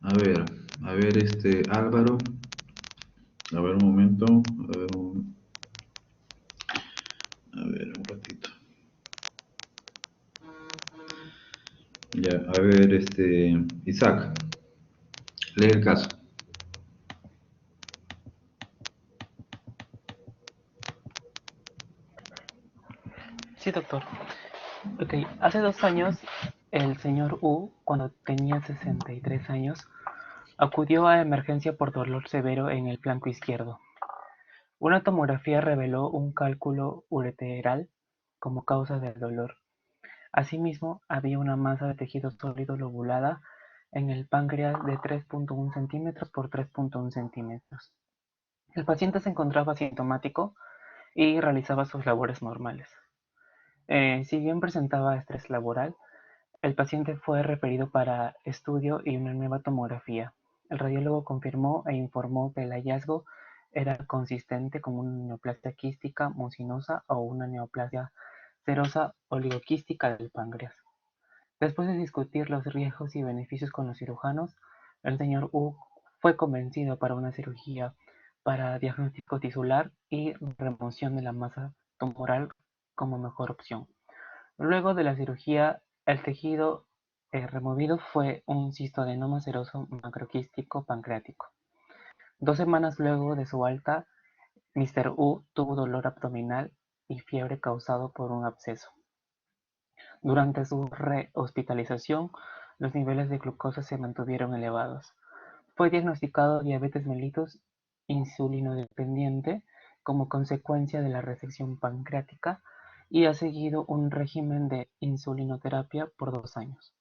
A ver, Álvaro, a ver un momento, a ver un ratito. Ya, a ver, Isaac, lee el caso. Sí, doctor. Ok, hace 2 años, el señor U, cuando tenía 63 años, acudió a emergencia por dolor severo en el flanco izquierdo. Una tomografía reveló un cálculo ureteral como causa del dolor. Asimismo, había una masa de tejido sólido lobulada en el páncreas de 3.1 centímetros por 3.1 centímetros. El paciente se encontraba asintomático y realizaba sus labores normales. Si bien presentaba estrés laboral, el paciente fue referido para estudio y una nueva tomografía. El radiólogo confirmó e informó que el hallazgo era consistente con una neoplasia quística mucinosa o una neoplasia serosa oligoquística del páncreas. Después de discutir los riesgos y beneficios con los cirujanos, el señor U fue convencido para una cirugía para diagnóstico tisular y remoción de la masa tumoral como mejor opción. Luego de la cirugía, el tejido removido fue un cistoadenoma seroso macroquístico pancreático. 2 semanas luego de su alta, Mr. U tuvo dolor abdominal y fiebre causado por un absceso. Durante su rehospitalización, los niveles de glucosa se mantuvieron elevados. Fue diagnosticado diabetes mellitus insulinodependiente como consecuencia de la resección pancreática y ha seguido un régimen de insulinoterapia por 2 años.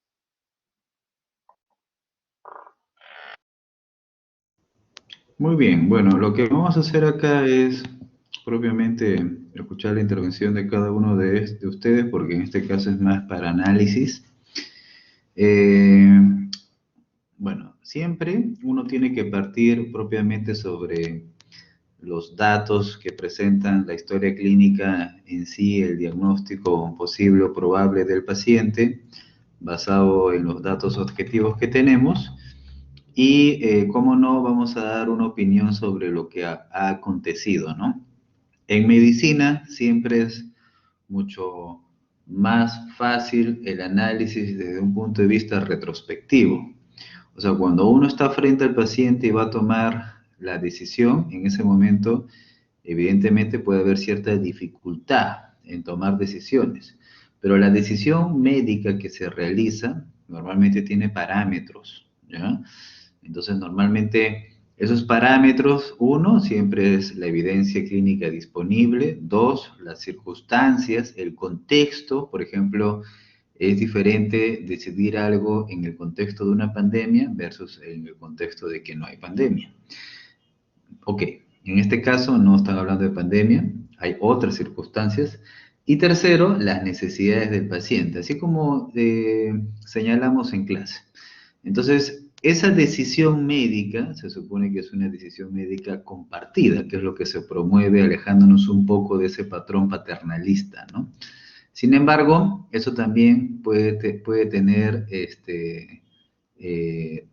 Muy bien, bueno, lo que vamos a hacer acá es propiamente escuchar la intervención de cada uno de ustedes, porque en este caso es más para análisis. Eh, bueno, siempre uno tiene que partir propiamente sobre los datos que presentan la historia clínica en sí, el diagnóstico posible o probable del paciente, basado en los datos objetivos que tenemos. Y, cómo no, vamos a dar una opinión sobre lo que ha acontecido, ¿no? En medicina siempre es mucho más fácil el análisis desde un punto de vista retrospectivo. O sea, cuando uno está frente al paciente y va a tomar la decisión, en ese momento, evidentemente puede haber cierta dificultad en tomar decisiones, pero la decisión médica que se realiza normalmente tiene parámetros, ¿ya? Entonces, normalmente esos parámetros, uno, siempre es la evidencia clínica disponible; dos, las circunstancias, el contexto. Por ejemplo, es diferente decidir algo en el contexto de una pandemia versus en el contexto de que no hay pandemia. Ok, en este caso no están hablando de pandemia, hay otras circunstancias. Y tercero, las necesidades del paciente, así como señalamos en clase. Entonces, esa decisión médica se supone que es una decisión médica compartida, que es lo que se promueve, alejándonos un poco de ese patrón paternalista, ¿no? Sin embargo, eso también puede tener,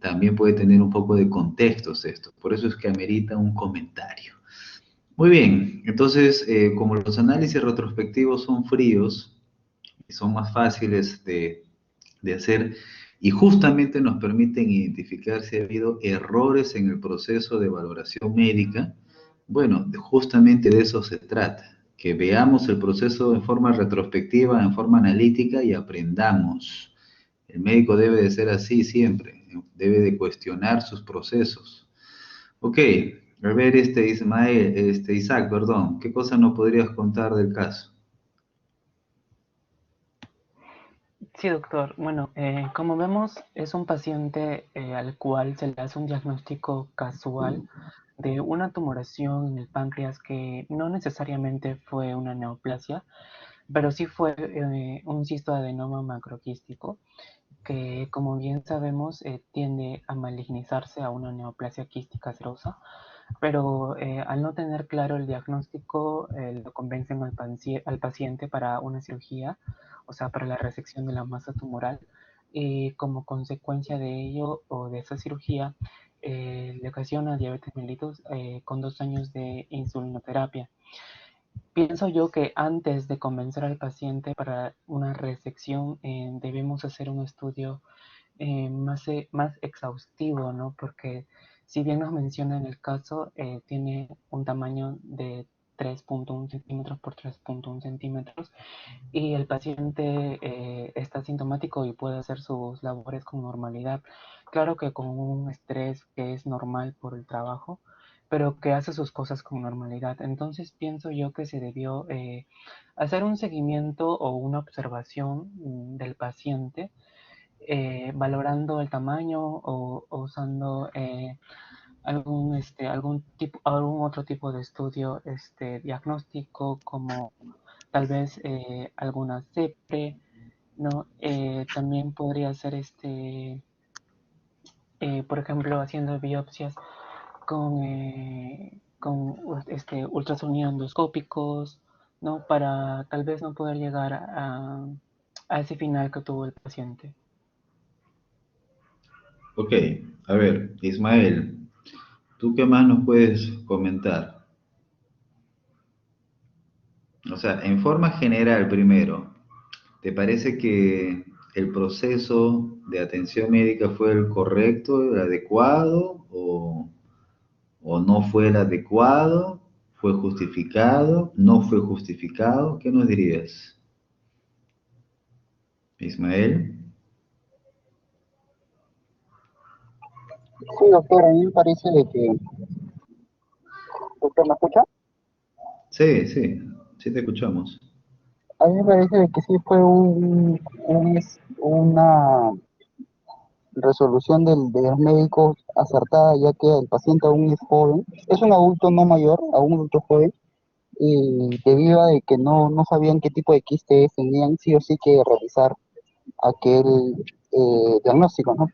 también puede tener un poco de contextos esto. Por eso es que amerita un comentario. Muy bien, entonces, como los análisis retrospectivos son fríos y son más fáciles de hacer, y justamente nos permiten identificar si ha habido errores en el proceso de valoración médica, bueno, justamente de eso se trata, que veamos el proceso en forma retrospectiva, en forma analítica, y aprendamos. El médico debe de ser así siempre, debe de cuestionar sus procesos. Ok, a ver, Isaac, perdón, ¿qué cosa nos podrías contar del caso? Sí, doctor. Bueno, como vemos, es un paciente al cual se le hace un diagnóstico casual de una tumoración en el páncreas que no necesariamente fue una neoplasia, pero sí fue un cistoadenoma macroquístico que, como bien sabemos, tiende a malignizarse a una neoplasia quística serosa, pero al no tener claro el diagnóstico, lo convencen al paciente para una cirugía, o sea, para la resección de la masa tumoral, y como consecuencia de ello o de esa cirugía le ocasiona diabetes mellitus con 2 años de insulinoterapia. Pienso yo que antes de convencer al paciente para una resección debemos hacer un estudio más exhaustivo, ¿no? Porque si bien nos menciona en el caso, tiene un tamaño de 3.1 centímetros por 3.1 centímetros y el paciente está sintomático y puede hacer sus labores con normalidad. Claro que con un estrés que es normal por el trabajo, pero que hace sus cosas con normalidad. Entonces pienso yo que se debió hacer un seguimiento o una observación del paciente, valorando el tamaño o usando algún otro tipo de estudio diagnóstico como tal vez alguna CEPRE, ¿no? También podría ser, por ejemplo, haciendo biopsias con ultrasonido endoscópicos, ¿no? Para tal vez no poder llegar a ese final que tuvo el paciente. Ok, a ver, Ismael, ¿tú qué más nos puedes comentar? O sea, en forma general primero, ¿te parece que el proceso de atención médica fue el correcto, el adecuado o no fue el adecuado? ¿Fue justificado? ¿No fue justificado? ¿Qué nos dirías, Ismael? Sí, doctor, a mí me parece de que, doctor, ¿me escucha? Sí, sí, sí te escuchamos. A mí me parece de que sí fue una resolución de los médicos acertada, ya que el paciente aún es joven, es un adulto no mayor, aún un adulto joven, y debido a de que no sabían qué tipo de quistes tenían, sí o sí que realizar aquel diagnóstico, ¿no?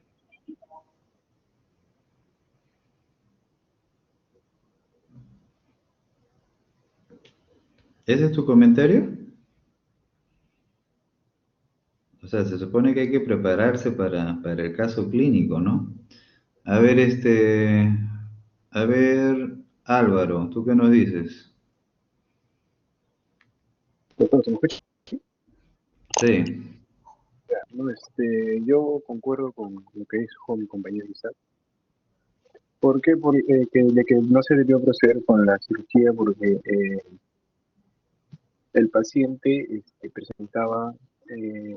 ¿Ese es tu comentario? O sea, se supone que hay que prepararse para el caso clínico, ¿no? A ver, a ver, Álvaro, ¿tú qué nos dices? Doctor, ¿se me escucha? Sí, No, yo concuerdo con lo que dijo mi compañero Isaac. ¿Por qué? De que no se debió proceder con la cirugía porque el paciente presentaba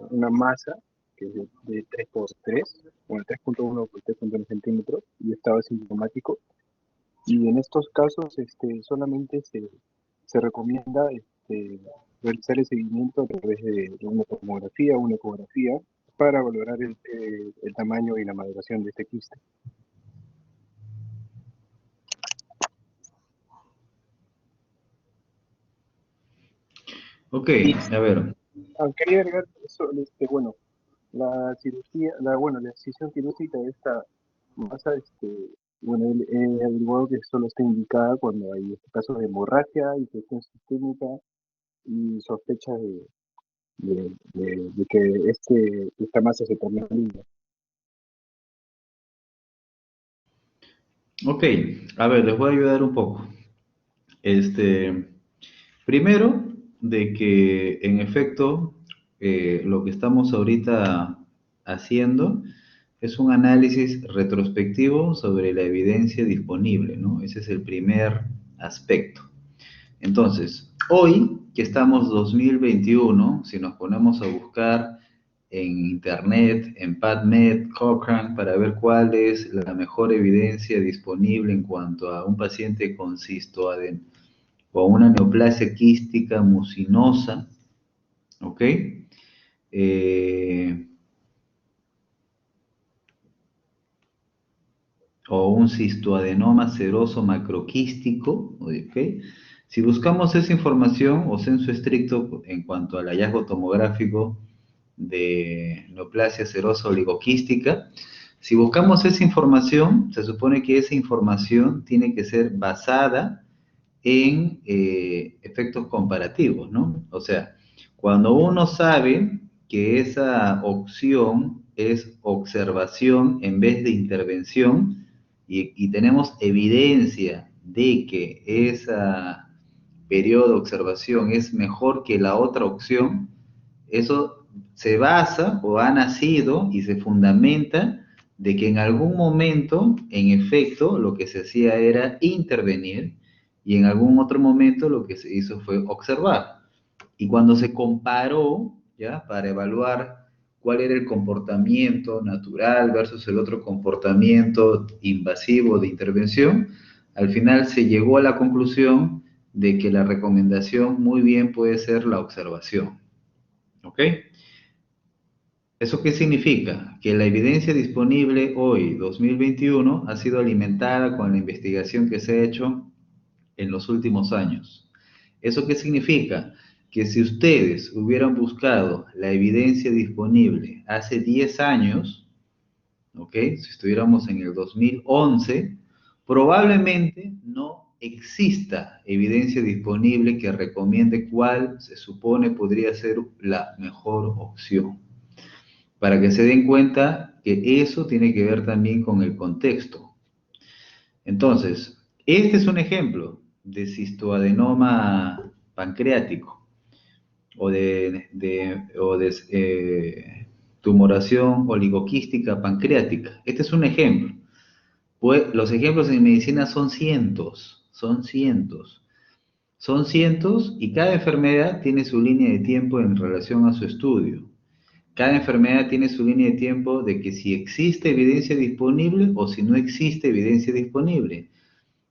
una masa que es de 3 por 3, bueno, 3.1 por 3.1 centímetros, y estaba sintomático. Y en estos casos solamente se recomienda realizar el seguimiento a través de una tomografía o una ecografía para valorar el tamaño y la maduración de este quiste. ok, Y a ver, quería agregar eso, bueno, la cirugía, la decisión quirúrgica de esta masa, bueno, he averiguado que solo está indicada cuando hay casos de hemorragia, infección sistémica y sospecha de que esta masa se torne maligna. ok, a ver, les voy a ayudar un poco. Este, Primero, de que en efecto lo que estamos ahorita haciendo es un análisis retrospectivo sobre la evidencia disponible, ¿no? Ese es el primer aspecto. Entonces, hoy que estamos 2021, si nos ponemos a buscar en Internet, en PubMed, Cochrane, para ver cuál es la mejor evidencia disponible en cuanto a un paciente con cistoaden o una neoplasia quística mucinosa, ¿ok? Eh, o un cistoadenoma seroso macroquístico, ¿ok? Si buscamos esa información o censo estricto en cuanto al hallazgo tomográfico de neoplasia serosa oligoquística, si buscamos esa información, se supone que esa información tiene que ser basada en efectos comparativos, ¿no? O sea, cuando uno sabe que esa opción es observación en vez de intervención, y tenemos evidencia de que ese periodo de observación es mejor que la otra opción, eso se basa o ha nacido y se fundamenta de que en algún momento, en efecto, lo que se hacía era intervenir y en algún otro momento lo que se hizo fue observar. Y cuando se comparó, ¿ya? Para evaluar cuál era el comportamiento natural versus el otro comportamiento invasivo de intervención, al final se llegó a la conclusión de que la recomendación muy bien puede ser la observación. ¿Ok? ¿Eso qué significa? Que la evidencia disponible hoy, 2021, ha sido alimentada con la investigación que se ha hecho en los últimos años. ¿Eso qué significa? Que si ustedes hubieran buscado la evidencia disponible hace 10 años, ¿ok? Si estuviéramos en el 2011, probablemente no exista evidencia disponible que recomiende cuál se supone podría ser la mejor opción. Para que se den cuenta que eso tiene que ver también con el contexto. Entonces, este es un ejemplo de cistoadenoma pancreático o de tumoración oligoquística pancreática. Este es un ejemplo. Pues, los ejemplos en medicina son cientos, y cada enfermedad tiene su línea de tiempo en relación a su estudio. Cada enfermedad tiene su línea de tiempo de que si existe evidencia disponible o si no existe evidencia disponible.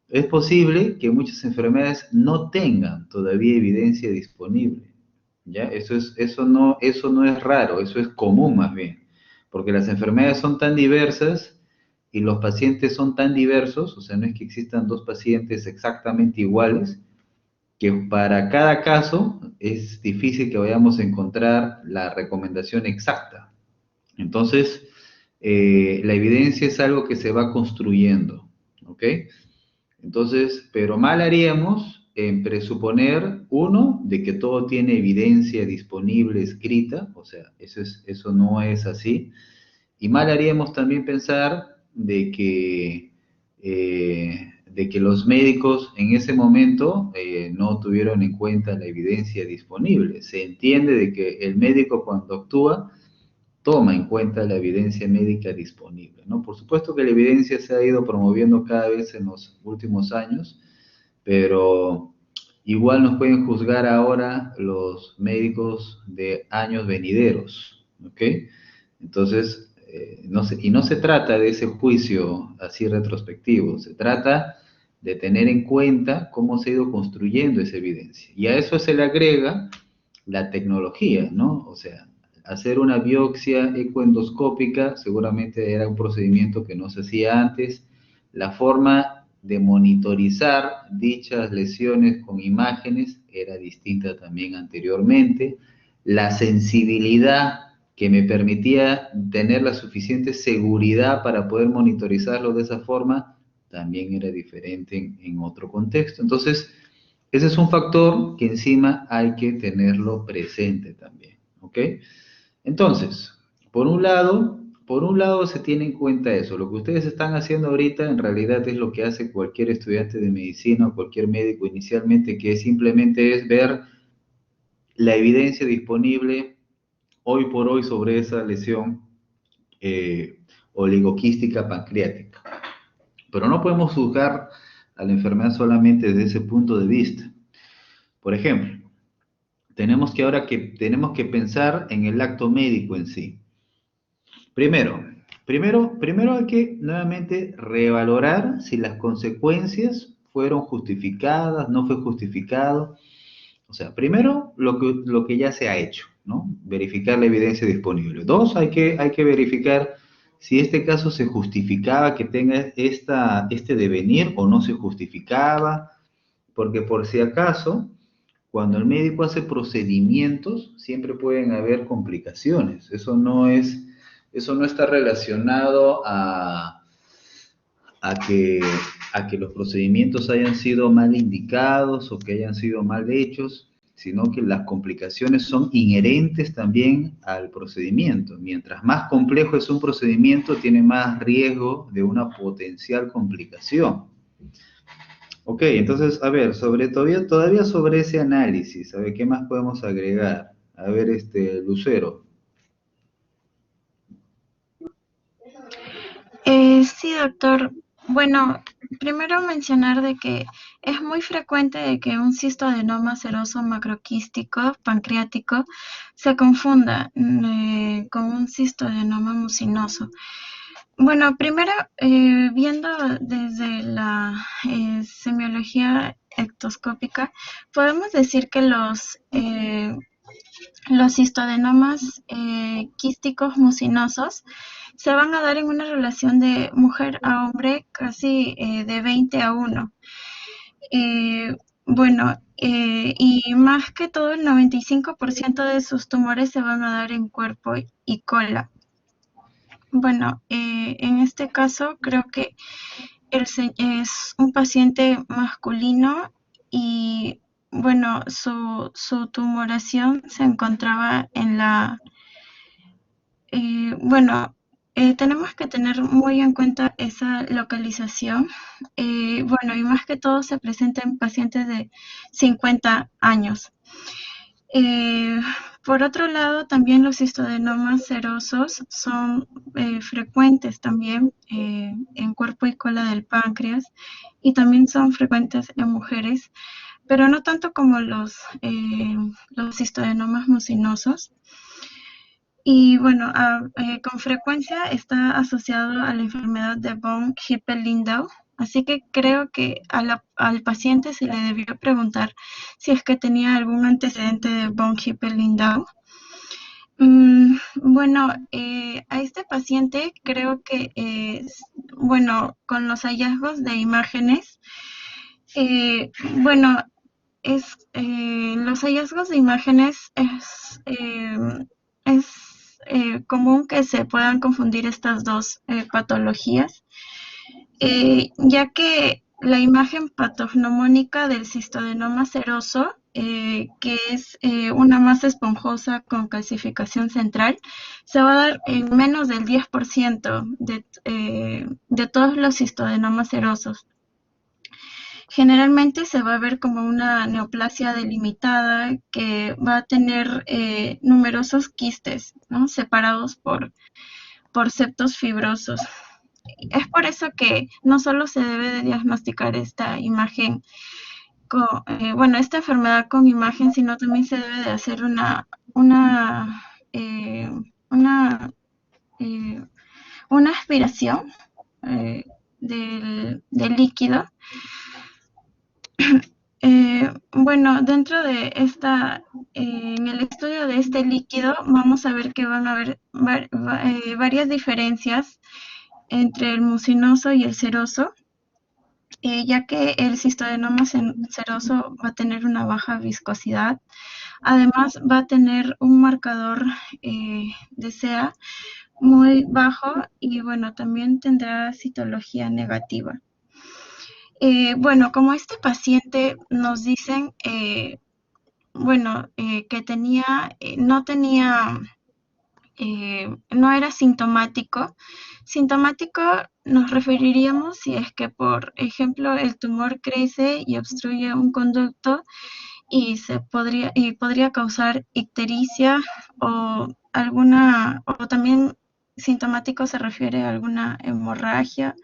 Es posible que muchas enfermedades no tengan todavía evidencia disponible, ¿ya? Eso no es raro, eso es común más bien, porque las enfermedades son tan diversas y los pacientes son tan diversos, o sea, no es que existan dos pacientes exactamente iguales, que para cada caso es difícil que vayamos a encontrar la recomendación exacta. Entonces, la evidencia es algo que se va construyendo, ¿ok? Entonces, pero mal haríamos en presuponer, uno, de que todo tiene evidencia disponible escrita, o sea, eso no es así, y mal haríamos también pensar de que los médicos en ese momento no tuvieron en cuenta la evidencia disponible. Se entiende de que el médico cuando actúa toma en cuenta la evidencia médica disponible, ¿no? Por supuesto que la evidencia se ha ido promoviendo cada vez en los últimos años, pero igual nos pueden juzgar ahora los médicos de años venideros, ¿ok? Entonces, no se trata de ese juicio así retrospectivo, se trata de tener en cuenta cómo se ha ido construyendo esa evidencia. Y a eso se le agrega la tecnología, ¿no? O sea, hacer una biopsia ecoendoscópica seguramente era un procedimiento que no se hacía antes. La forma de monitorizar dichas lesiones con imágenes era distinta también anteriormente. La sensibilidad que me permitía tener la suficiente seguridad para poder monitorizarlo de esa forma también era diferente en otro contexto. Entonces, ese es un factor que encima hay que tenerlo presente también, ¿ok? Entonces, por un lado se tiene en cuenta eso. Lo que ustedes están haciendo ahorita en realidad es lo que hace cualquier estudiante de medicina o cualquier médico inicialmente, que simplemente es ver la evidencia disponible hoy por hoy sobre esa lesión oligoquística pancreática. Pero no podemos juzgar a la enfermedad solamente desde ese punto de vista. Por ejemplo, tenemos que pensar en el acto médico en sí. Primero hay que nuevamente revalorar si las consecuencias fueron justificadas, no fue justificado. O sea, primero lo que ya se ha hecho, ¿no? Verificar la evidencia disponible. Dos, hay que verificar si este caso se justificaba que tenga este devenir o no se justificaba, porque por si acaso, cuando el médico hace procedimientos, siempre pueden haber complicaciones. Eso no está relacionado a que los procedimientos hayan sido mal indicados o que hayan sido mal hechos, sino que las complicaciones son inherentes también al procedimiento. Mientras más complejo es un procedimiento, tiene más riesgo de una potencial complicación. Ok, entonces, a ver, todavía sobre ese análisis, a ver, ¿qué más podemos agregar? A ver, Lucero. Sí, doctor. Bueno, primero mencionar de que es muy frecuente de que un cistoadenoma seroso macroquístico pancreático se confunda con un cistoadenoma mucinoso. Bueno, primero, viendo desde la semiología ectoscópica, podemos decir que los cistodenomas quísticos mucinosos se van a dar en una relación de mujer a hombre casi de 20-1. Bueno, y más que todo el 95% de sus tumores se van a dar en cuerpo y cola. Bueno, en este caso creo que es un paciente masculino y bueno, su tumoración se encontraba en bueno, tenemos que tener muy en cuenta esa localización. Bueno, y más que todo se presenta en pacientes de 50 años. Eh, por otro lado, también los histodenomas serosos son frecuentes también en cuerpo y cola del páncreas y también son frecuentes en mujeres, pero no tanto como los histodenomas mucinosos. Y bueno, con frecuencia está asociado a la enfermedad de von Hippel-Lindau, así que creo que al paciente se le debió preguntar si es que tenía algún antecedente de von Hippel-Lindau. Bueno, a este paciente creo que, bueno, con los hallazgos de imágenes, bueno, los hallazgos de imágenes es común que se puedan confundir estas dos patologías, ya que la imagen patognomónica del cistoadenoma seroso, que es una masa esponjosa con calcificación central, se va a dar en menos del 10% de todos los cistoadenomas serosos. Generalmente se va a ver como una neoplasia delimitada que va a tener numerosos quistes, ¿no? Separados por septos fibrosos. Es por eso que no solo se debe de diagnosticar esta imagen, esta enfermedad con imagen, sino también se debe de hacer una aspiración del líquido. Bueno, dentro de en el estudio de este líquido vamos a ver que van a haber varias diferencias entre el mucinoso y el seroso, ya que el cistoadenoma seroso va a tener una baja viscosidad. Además, va a tener un marcador de CA muy bajo y bueno, también tendrá citología negativa. Bueno, como este paciente nos dicen, que no era sintomático. Sintomático nos referiríamos si es que, por ejemplo, el tumor crece y obstruye un conducto y podría causar ictericia o también sintomático se refiere a alguna hemorragia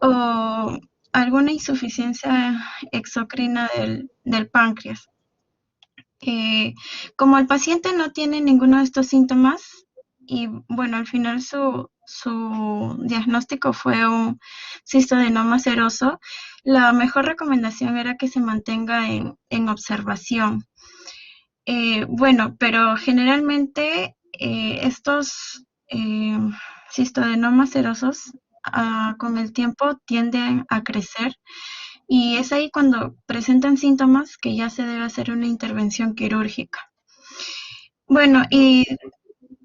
o alguna insuficiencia exocrina del páncreas. Como el paciente no tiene ninguno de estos síntomas y bueno, al final su diagnóstico fue un cistoadenoma seroso, la mejor recomendación era que se mantenga en observación. Pero generalmente estos cistodenomas serosos con el tiempo tienden a crecer y es ahí cuando presentan síntomas que ya se debe hacer una intervención quirúrgica. Bueno,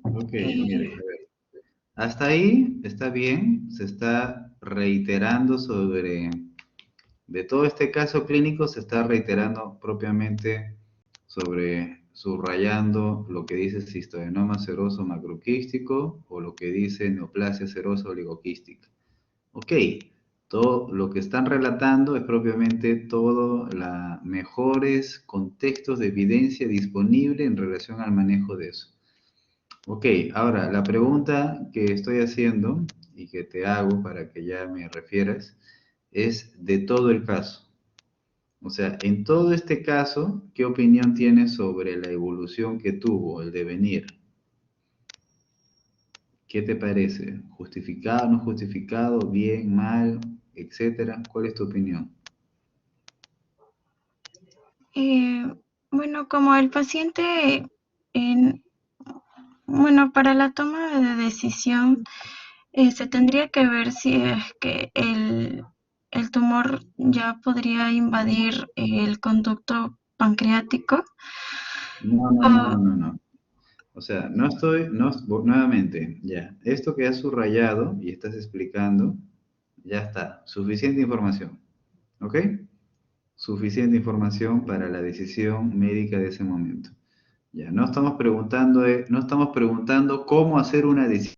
Ok, mire, a ver. Hasta ahí está bien, se está reiterando de todo este caso clínico, se está reiterando propiamente subrayando lo que dice cistoadenoma seroso macroquístico o lo que dice neoplasia serosa oligoquística. Ok, todo lo que están relatando es propiamente todos los mejores contextos de evidencia disponible en relación al manejo de eso. Ok, ahora la pregunta que estoy haciendo y que te hago para que ya me refieras es de todo el caso. O sea, en todo este caso, ¿qué opinión tienes sobre la evolución que tuvo, el devenir? ¿Qué te parece? ¿Justificado, no justificado, bien, mal, etcétera? ¿Cuál es tu opinión? Eh, bueno, como el paciente, en- bueno, para la toma de decisión, se tendría que ver si es que el tumor ya podría invadir el conducto pancreático. No, no, no, o- no, no, no. O sea, no estoy, no, nuevamente, ya, esto que has subrayado y estás explicando, ya está, suficiente información, ¿ok? Suficiente información para la decisión médica de ese momento. Ya, no estamos preguntando cómo hacer una decisión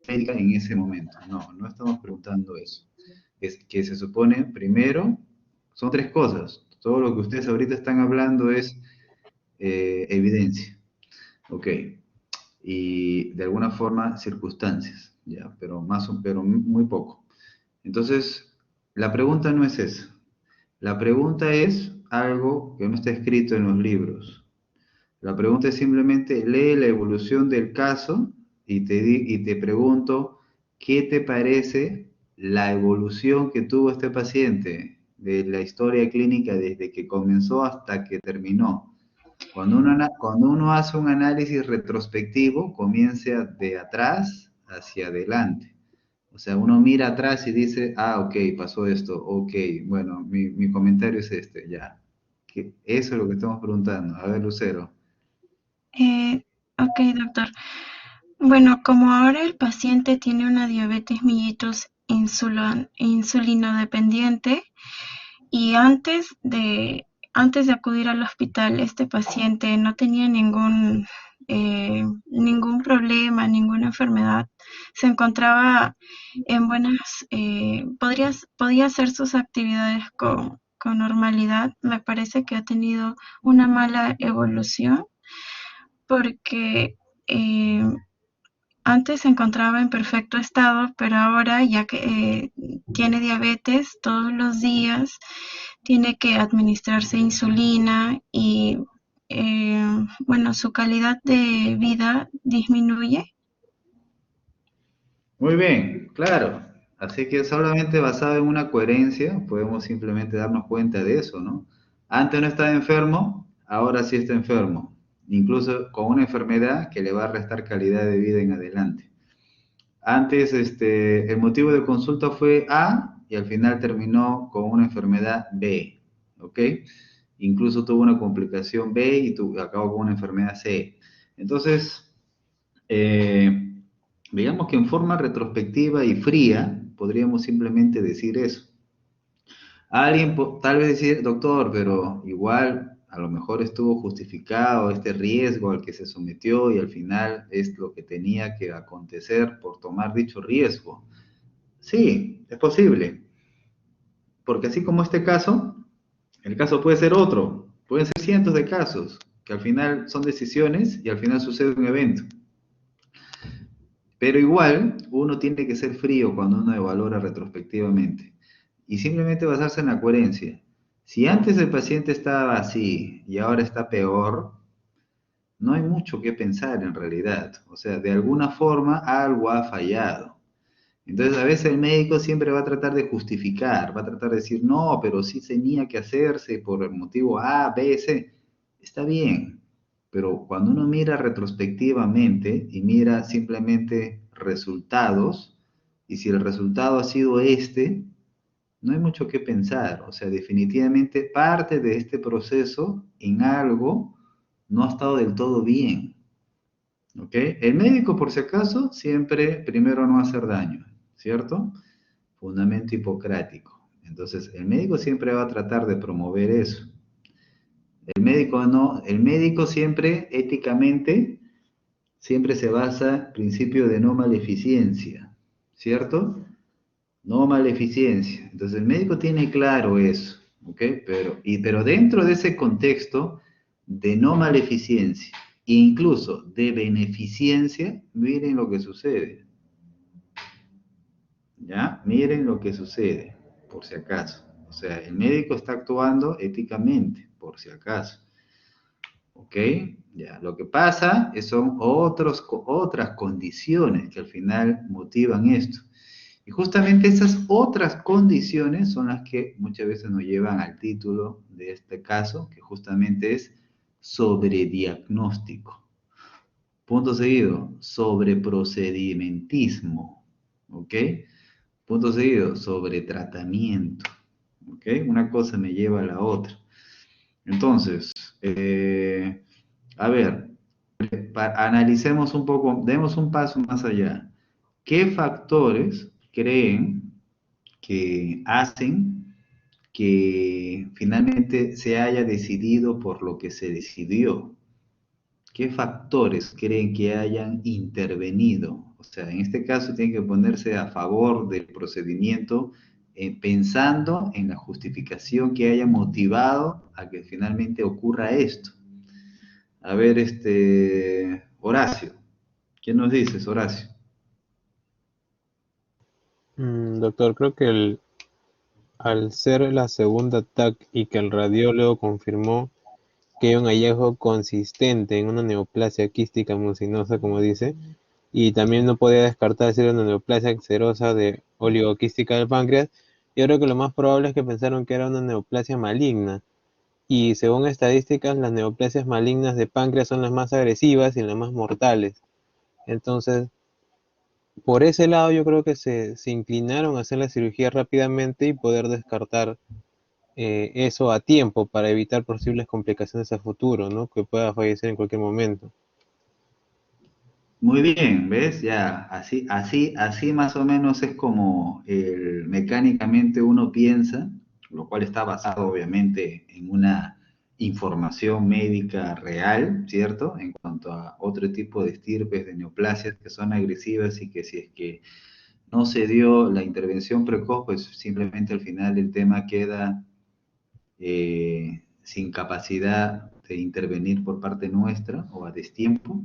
médica en ese momento. No, no estamos preguntando eso. Es que se supone, primero, son tres cosas. Todo lo que ustedes ahorita están hablando es evidencia, ¿ok? Y de alguna forma circunstancias, ya, pero muy poco. Entonces, la pregunta no es esa. La pregunta es algo que no está escrito en los libros. La pregunta es simplemente lee la evolución del caso y te pregunto, ¿qué te parece la evolución que tuvo este paciente de la historia clínica desde que comenzó hasta que terminó? Cuando uno hace un análisis retrospectivo, comienza de atrás hacia adelante. O sea, uno mira atrás y dice, ah, ok, pasó esto, ok, bueno, mi comentario es este, ya. Eso es lo que estamos preguntando. A ver, Lucero. eh, ok, doctor. Bueno, como ahora el paciente tiene una diabetes mellitus insulinodependiente y antes de acudir al hospital, este paciente no tenía ningún problema, ninguna enfermedad, se encontraba en podía hacer sus actividades con normalidad. Me parece que ha tenido una mala evolución porque eh, antes se encontraba en perfecto estado, pero ahora ya que tiene diabetes todos los días, tiene que administrarse insulina y bueno, su calidad de vida disminuye. Muy bien, claro. Así que solamente basado en una coherencia podemos simplemente darnos cuenta de eso, ¿no? Antes no estaba enfermo, ahora sí está enfermo. Incluso con una enfermedad que le va a restar calidad de vida en adelante. Antes, el motivo de consulta fue A y al final terminó con una enfermedad B, ¿ok? Incluso tuvo una complicación B y acabó con una enfermedad C. Entonces, digamos que en forma retrospectiva y fría, podríamos simplemente decir eso. Alguien tal vez decir, doctor, pero igual a lo mejor estuvo justificado este riesgo al que se sometió y al final es lo que tenía que acontecer por tomar dicho riesgo. Sí, es posible, porque así como este caso, el caso puede ser otro, pueden ser cientos de casos, que al final son decisiones y al final sucede un evento. Pero igual, uno tiene que ser frío cuando uno evalúa retrospectivamente y simplemente basarse en la coherencia. Si antes el paciente estaba así y ahora está peor, no hay mucho que pensar en realidad. O sea, de alguna forma algo ha fallado. Entonces, a veces el médico siempre va a tratar de justificar, va a tratar de decir, no, pero sí tenía que hacerse por el motivo A, B, C. Está bien, pero cuando uno mira retrospectivamente y mira simplemente resultados, y si el resultado ha sido este, no hay mucho que pensar. O sea, definitivamente parte de este proceso en algo no ha estado del todo bien. ¿Ok? El médico, por si acaso, siempre primero no hacer daño, ¿cierto? Fundamento hipocrático. Entonces, el médico siempre va a tratar de promover eso. El médico no, el médico siempre, éticamente, siempre se basa en el principio de no maleficencia, ¿cierto? No maleficencia. Entonces el médico tiene claro eso, ¿ok? Pero dentro de ese contexto de no maleficencia, e incluso de beneficencia, miren lo que sucede, ¿ya? Miren lo que sucede, por si acaso. O sea, el médico está actuando éticamente, por si acaso. ¿Ok? Ya, lo que pasa son otras condiciones que al final motivan esto. Y justamente esas otras condiciones son las que muchas veces nos llevan al título de este caso, que justamente es sobrediagnóstico. Punto seguido, sobreprocedimentismo. ¿Ok? Punto seguido, sobretratamiento. ¿Ok? Una cosa me lleva a la otra. Entonces, a ver, analicemos un poco, demos un paso más allá. ¿Qué factores creen que hacen que finalmente se haya decidido por lo que se decidió? ¿Qué factores creen que hayan intervenido? O sea, en este caso tiene que ponerse a favor del procedimiento pensando en la justificación que haya motivado a que finalmente ocurra esto. A ver, Horacio, ¿qué nos dices, Horacio? Doctor, creo que al ser la segunda TAC y que el radiólogo confirmó que hay un hallazgo consistente en una neoplasia quística mucinosa, como dice, y también no podía descartar si era una neoplasia serosa de oligoquística del páncreas, yo creo que lo más probable es que pensaron que era una neoplasia maligna. Y según estadísticas, las neoplasias malignas de páncreas son las más agresivas y las más mortales. Entonces, por ese lado yo creo que se inclinaron a hacer la cirugía rápidamente y poder descartar eso a tiempo para evitar posibles complicaciones a futuro, ¿no? Que pueda fallecer en cualquier momento. Muy bien, ¿ves? Ya, así más o menos es como mecánicamente uno piensa, lo cual está basado obviamente en una información médica real, ¿cierto? En cuanto a otro tipo de estirpes de neoplasias que son agresivas y que si es que no se dio la intervención precoz, pues simplemente al final el tema queda sin capacidad de intervenir por parte nuestra o a destiempo.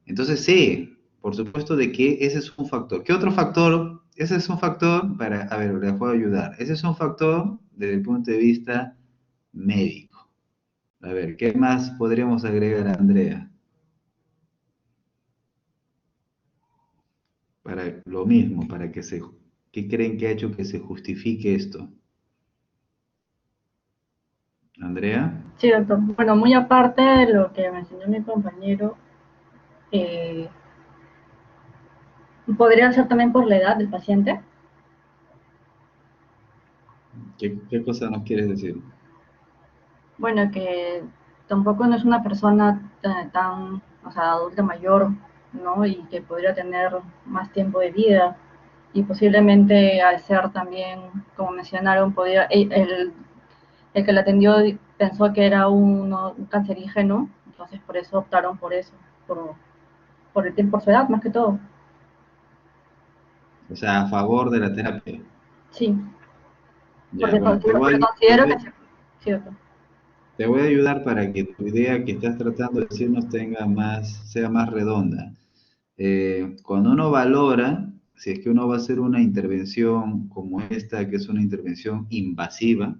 Entonces, sí, por supuesto de que ese es un factor. ¿Qué otro factor? Ese es un factor para, a ver, les puedo ayudar. Ese es un factor desde el punto de vista médico. A ver, ¿qué más podríamos agregar, Andrea? Para lo mismo, ¿qué creen que ha hecho que se justifique esto? Andrea, Sí, doctor. Bueno, muy aparte de lo que mencionó mi compañero, eh, podría ser también por la edad del paciente. ¿qué cosa nos quieres decir? Bueno, que tampoco no es una persona tan, o sea, adulta mayor, ¿no? Y que podría tener más tiempo de vida. Y posiblemente al ser también, como mencionaron, podría, el que la atendió pensó que era un cancerígeno, entonces por eso optaron por eso, por el tiempo, por su edad más que todo. O sea, a favor de la terapia. Sí, Ya, porque, bueno, porque considero que sí, doctor. te voy a ayudar para que tu idea que estás tratando de decirnos sea más redonda. Cuando uno valora, si es que uno va a hacer una intervención como esta, que es una intervención invasiva,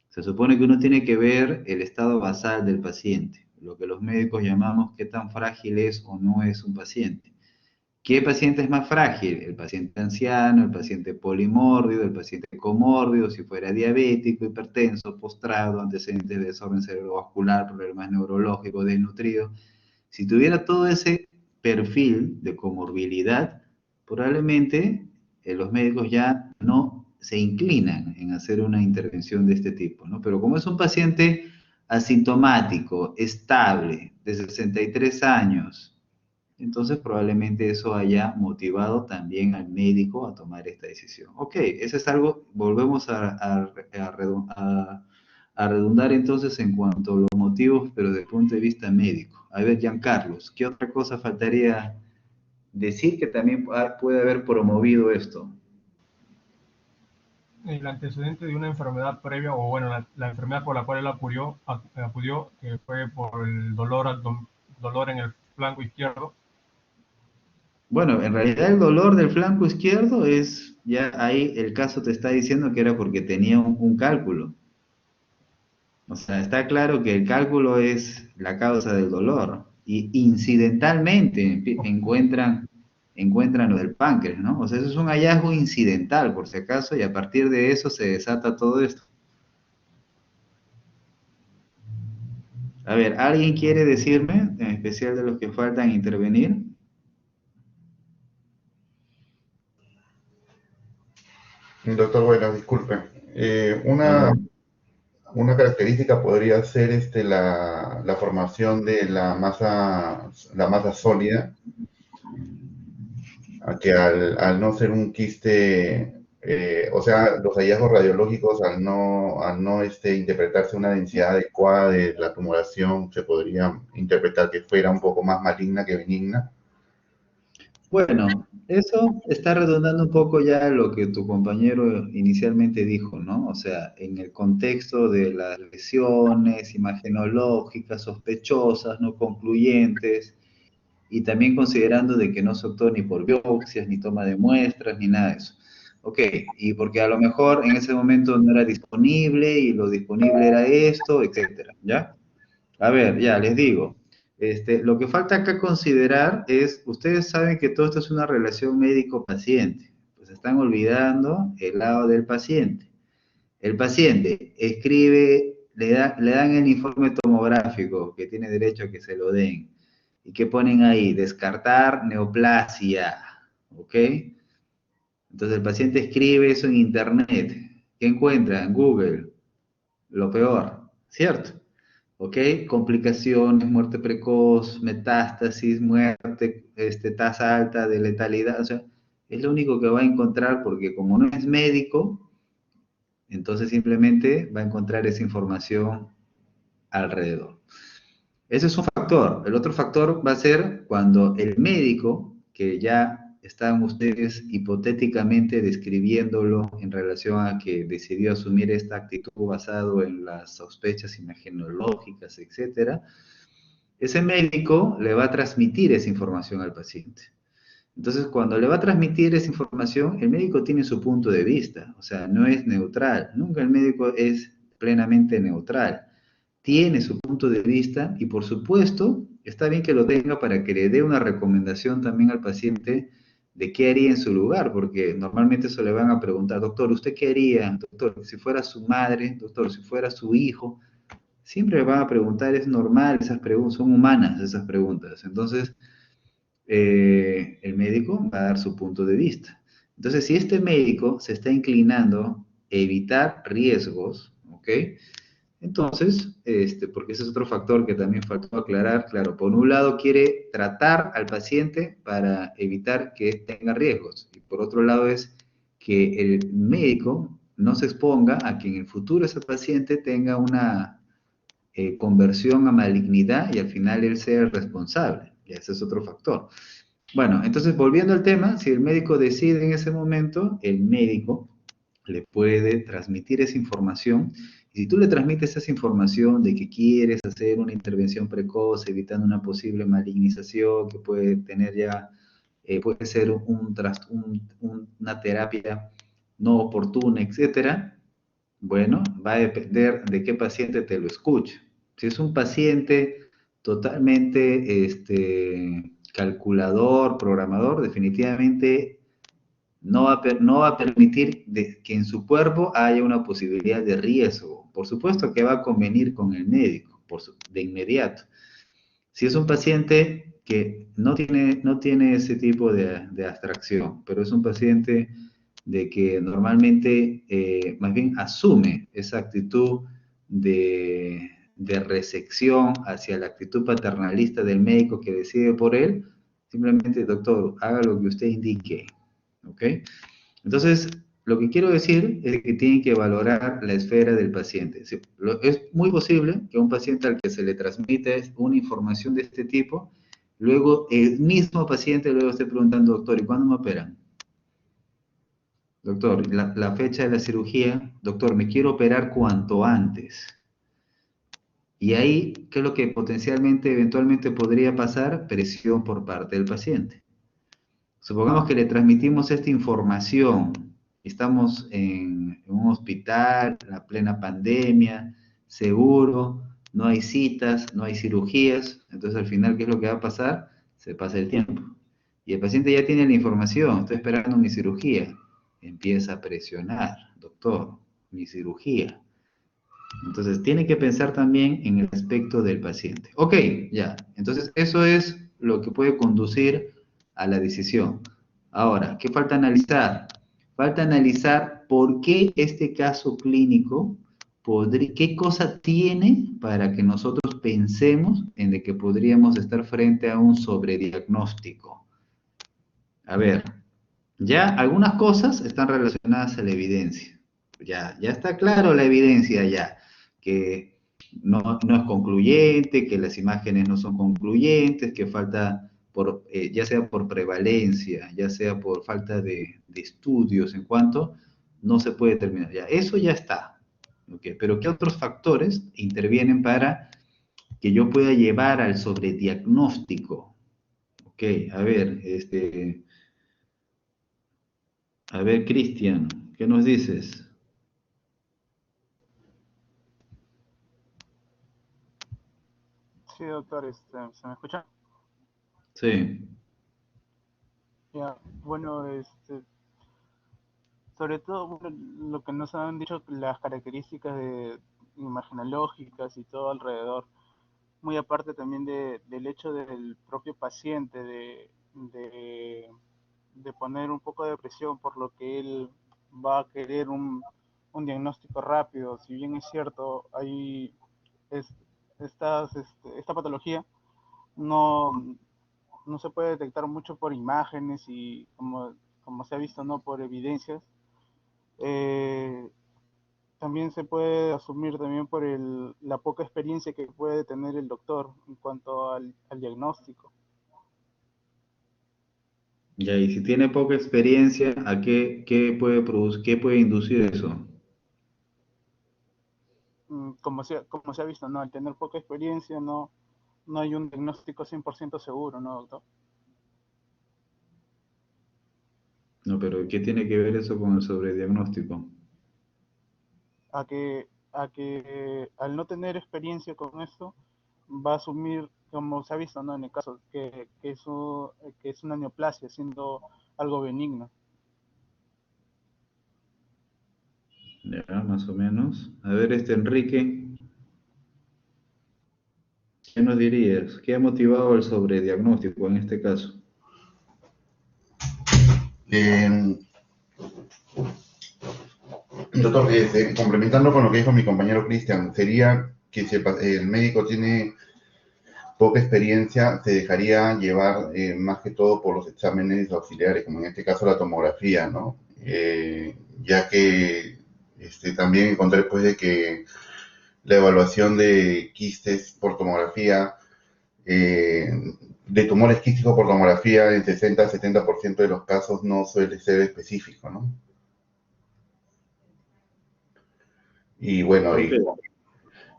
se supone que uno tiene que ver el estado basal del paciente, lo que los médicos llamamos qué tan frágil es o no es un paciente. ¿Qué paciente es más frágil? El paciente anciano, el paciente polimórbido, el paciente comórbido, si fuera diabético, hipertenso, postrado, antecedentes de desorden cerebrovascular, problemas neurológicos, desnutrido. Si tuviera todo ese perfil de comorbilidad, probablemente los médicos ya no se inclinan en hacer una intervención de este tipo, ¿no? Pero como es un paciente asintomático, estable, de 63 años, entonces probablemente eso haya motivado también al médico a tomar esta decisión. Ok, eso es algo, volvemos a redundar entonces en cuanto a los motivos, pero desde el punto de vista médico. A ver, Giancarlos, ¿qué otra cosa faltaría decir que también puede haber promovido esto? El antecedente de una enfermedad previa, o bueno, la enfermedad por la cual él acudió, que fue por el dolor en el flanco izquierdo. Bueno, en realidad el dolor del flanco izquierdo es, ya ahí el caso te está diciendo que era porque tenía un cálculo. O sea, está claro que el cálculo es la causa del dolor y incidentalmente encuentran lo del páncreas, ¿no? O sea, eso es un hallazgo incidental, por si acaso, y a partir de eso se desata todo esto. A ver, ¿alguien quiere decirme, en especial de los que faltan intervenir? Doctor, bueno, disculpe. A ver. Una característica podría ser la formación de la masa sólida, a que al no ser un quiste, o sea, los hallazgos radiológicos al no interpretarse una densidad adecuada de la tumoración, se podría interpretar que fuera un poco más maligna que benigna. Bueno, eso está redundando un poco ya lo que tu compañero inicialmente dijo, ¿no? O sea, en el contexto de las lesiones imagenológicas sospechosas, no concluyentes, y también considerando de que no se optó ni por biopsias, ni toma de muestras, ni nada de eso. Ok, y porque a lo mejor en ese momento no era disponible y lo disponible era esto, etcétera, ¿ya? A ver, ya les digo. Lo que falta acá considerar es, ustedes saben que todo esto es una relación médico-paciente, pues están olvidando el lado del paciente. El paciente escribe, le dan el informe tomográfico, que tiene derecho a que se lo den, y que ponen ahí, descartar neoplasia, ¿ok? Entonces el paciente escribe eso en internet, ¿qué encuentra? En Google, lo peor, ¿cierto? ¿Ok? Complicaciones, muerte precoz, metástasis, muerte, tasa alta de letalidad, o sea, es lo único que va a encontrar porque como no es médico, entonces simplemente va a encontrar esa información alrededor. Ese es un factor. El otro factor va a ser cuando el médico, que ya están ustedes hipotéticamente describiéndolo en relación a que decidió asumir esta actitud basado en las sospechas imagenológicas, etcétera, ese médico le va a transmitir esa información al paciente. Entonces, cuando le va a transmitir esa información, el médico tiene su punto de vista, o sea, no es neutral. Nunca el médico es plenamente neutral. Tiene su punto de vista y, por supuesto, está bien que lo tenga para que le dé una recomendación también al paciente de qué haría en su lugar, porque normalmente eso le van a preguntar, doctor, ¿usted qué haría? Doctor, si fuera su madre, doctor, si fuera su hijo, siempre le van a preguntar, es normal, esas preguntas, son humanas esas preguntas. Entonces, el médico va a dar su punto de vista. Entonces, si este médico se está inclinando a evitar riesgos, ¿ok? Entonces, porque ese es otro factor que también faltó aclarar, claro, por un lado quiere tratar al paciente para evitar que tenga riesgos, y por otro lado es que el médico no se exponga a que en el futuro ese paciente tenga una conversión a malignidad y al final él sea el responsable, y ese es otro factor. Bueno, entonces volviendo al tema, si el médico decide en ese momento, el médico le puede transmitir esa información, y si tú le transmites esa información de que quieres hacer una intervención precoz, evitando una posible malignización que puede tener ya, puede ser una terapia no oportuna, etcétera, bueno, va a depender de qué paciente te lo escuche. Si es un paciente totalmente calculador, programador, definitivamente no va a permitir que en su cuerpo haya una posibilidad de riesgo. Por supuesto que va a convenir con el médico de inmediato. Si es un paciente que no tiene ese tipo de abstracción, pero es un paciente de que normalmente más bien asume esa actitud de resección hacia la actitud paternalista del médico que decide por él, simplemente, doctor, haga lo que usted indique, ¿ok? Entonces, lo que quiero decir es que tienen que valorar la esfera del paciente. Es muy posible que a un paciente al que se le transmite una información de este tipo, luego el mismo paciente luego esté preguntando, doctor, ¿y cuándo me operan? Doctor, la fecha de la cirugía, doctor, me quiero operar cuanto antes. Y ahí, ¿qué es lo que potencialmente, eventualmente podría pasar? Presión por parte del paciente. Supongamos que le transmitimos esta información, estamos en un hospital, en la plena pandemia, seguro, no hay citas, no hay cirugías, entonces al final, ¿qué es lo que va a pasar? Se pasa el tiempo. Y el paciente ya tiene la información, estoy esperando mi cirugía. Empieza a presionar, doctor, mi cirugía. Entonces, tiene que pensar también en el aspecto del paciente. Ok, ya. Entonces, eso es lo que puede conducir a la decisión. Ahora, ¿qué falta analizar? Falta analizar por qué este caso clínico, qué cosa tiene para que nosotros pensemos en de que podríamos estar frente a un sobrediagnóstico. A ver, ya algunas cosas están relacionadas a la evidencia. Ya está claro la evidencia ya, que no es concluyente, que las imágenes no son concluyentes, que falta, ya sea por prevalencia, ya sea por falta de estudios en cuanto, no se puede determinar. Ya, eso ya está. ¿Okay? Pero ¿qué otros factores intervienen para que yo pueda llevar al sobrediagnóstico? Ok, a ver, Cristian, ¿qué nos dices? Sí, doctor, ¿se me escucha? Sí. Ya, bueno, sobre todo bueno, lo que nos han dicho, las características imagenológicas y todo alrededor, muy aparte también del hecho del propio paciente, de, de poner un poco de presión por lo que él va a querer un diagnóstico rápido. Si bien es cierto, hay es, esta patología no, no se puede detectar mucho por imágenes y como se ha visto, no por evidencias. Eh, También se puede asumir también por la poca experiencia que puede tener el doctor en cuanto al diagnóstico. Ya, y si tiene poca experiencia, ¿a qué puede producir, qué puede inducir eso? Como se ha visto, ¿no? Al tener poca experiencia no hay un diagnóstico 100% seguro, ¿no, doctor? No, pero ¿qué tiene que ver eso con el sobrediagnóstico? A que al no tener experiencia con esto, va a asumir, como se ha visto, ¿no? En el caso, que es una neoplasia, siendo algo benigno. Ya, más o menos. A ver, Enrique, ¿qué nos dirías? ¿Qué ha motivado el sobrediagnóstico en este caso? Doctor, complementando con lo que dijo mi compañero Cristian, sería que si el médico tiene poca experiencia, se dejaría llevar más que todo por los exámenes auxiliares, como en este caso la tomografía, ¿no? Ya que también encontré pues de que la evaluación de quistes por tomografía, de tumores quísticos por tomografía, en 60-70% de los casos no suele ser específico, ¿no? Y bueno, Ok.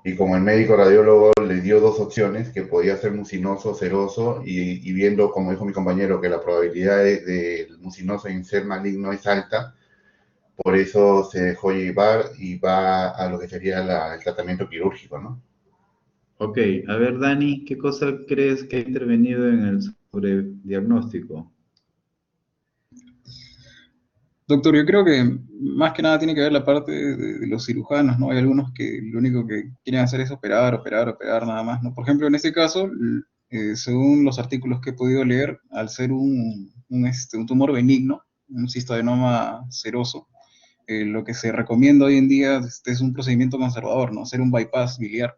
y como el médico radiólogo le dio dos opciones, que podía ser mucinoso, seroso, y viendo, como dijo mi compañero, que la probabilidad del mucinoso en ser maligno es alta, por eso se dejó llevar y va a lo que sería el tratamiento quirúrgico, ¿no? Ok, a ver, Dani, ¿qué cosa crees que ha intervenido en el sobrediagnóstico? Doctor, yo creo que más que nada tiene que ver la parte de los cirujanos, ¿no? Hay algunos que lo único que quieren hacer es operar, operar, operar, nada más, ¿no? Por ejemplo, en este caso, según los artículos que he podido leer, al ser un tumor benigno, un cistoadenoma seroso, lo que se recomienda hoy en día es un procedimiento conservador, ¿no? Hacer un bypass biliar.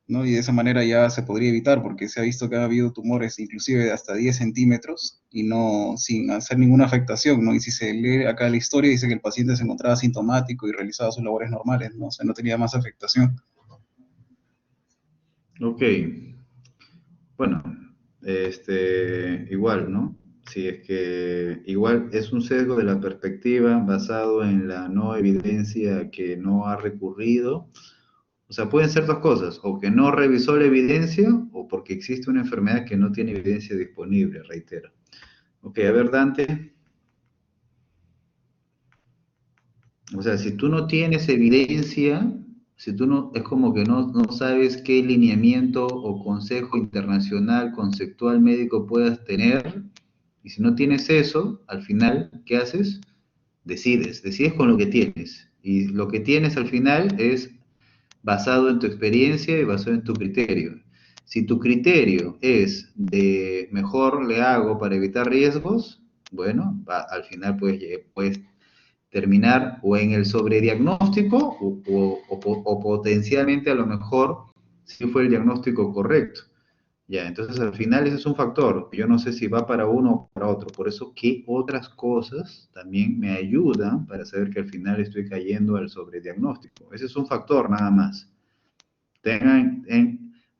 ¿no? Y de esa manera ya se podría evitar, porque se ha visto que ha habido tumores inclusive de hasta 10 centímetros y no sin hacer ninguna afectación, ¿no? Y si se lee acá la historia, dice que el paciente se encontraba sintomático y realizaba sus labores normales, ¿no? O sea, no tenía más afectación. Ok, bueno, igual, ¿no? Si es que igual es un sesgo de la perspectiva basado en la no evidencia que no ha recurrido. O sea, pueden ser dos cosas, o que no revisó la evidencia o porque existe una enfermedad que no tiene evidencia disponible, reitero. Ok, a ver, Dante. O sea, si tú no tienes evidencia, si tú no, es como que no sabes qué lineamiento o consejo internacional conceptual médico puedas tener, y si no tienes eso, al final, ¿qué haces? Decides con lo que tienes. Y lo que tienes al final es basado en tu experiencia y basado en tu criterio. Si tu criterio es de mejor le hago para evitar riesgos, bueno, al final puedes terminar o en el sobrediagnóstico o potencialmente a lo mejor si fue el diagnóstico correcto. Ya, entonces al final ese es un factor. Yo no sé si va para uno o para otro. Por eso, ¿qué otras cosas también me ayudan para saber que al final estoy cayendo al sobrediagnóstico? Ese es un factor nada más.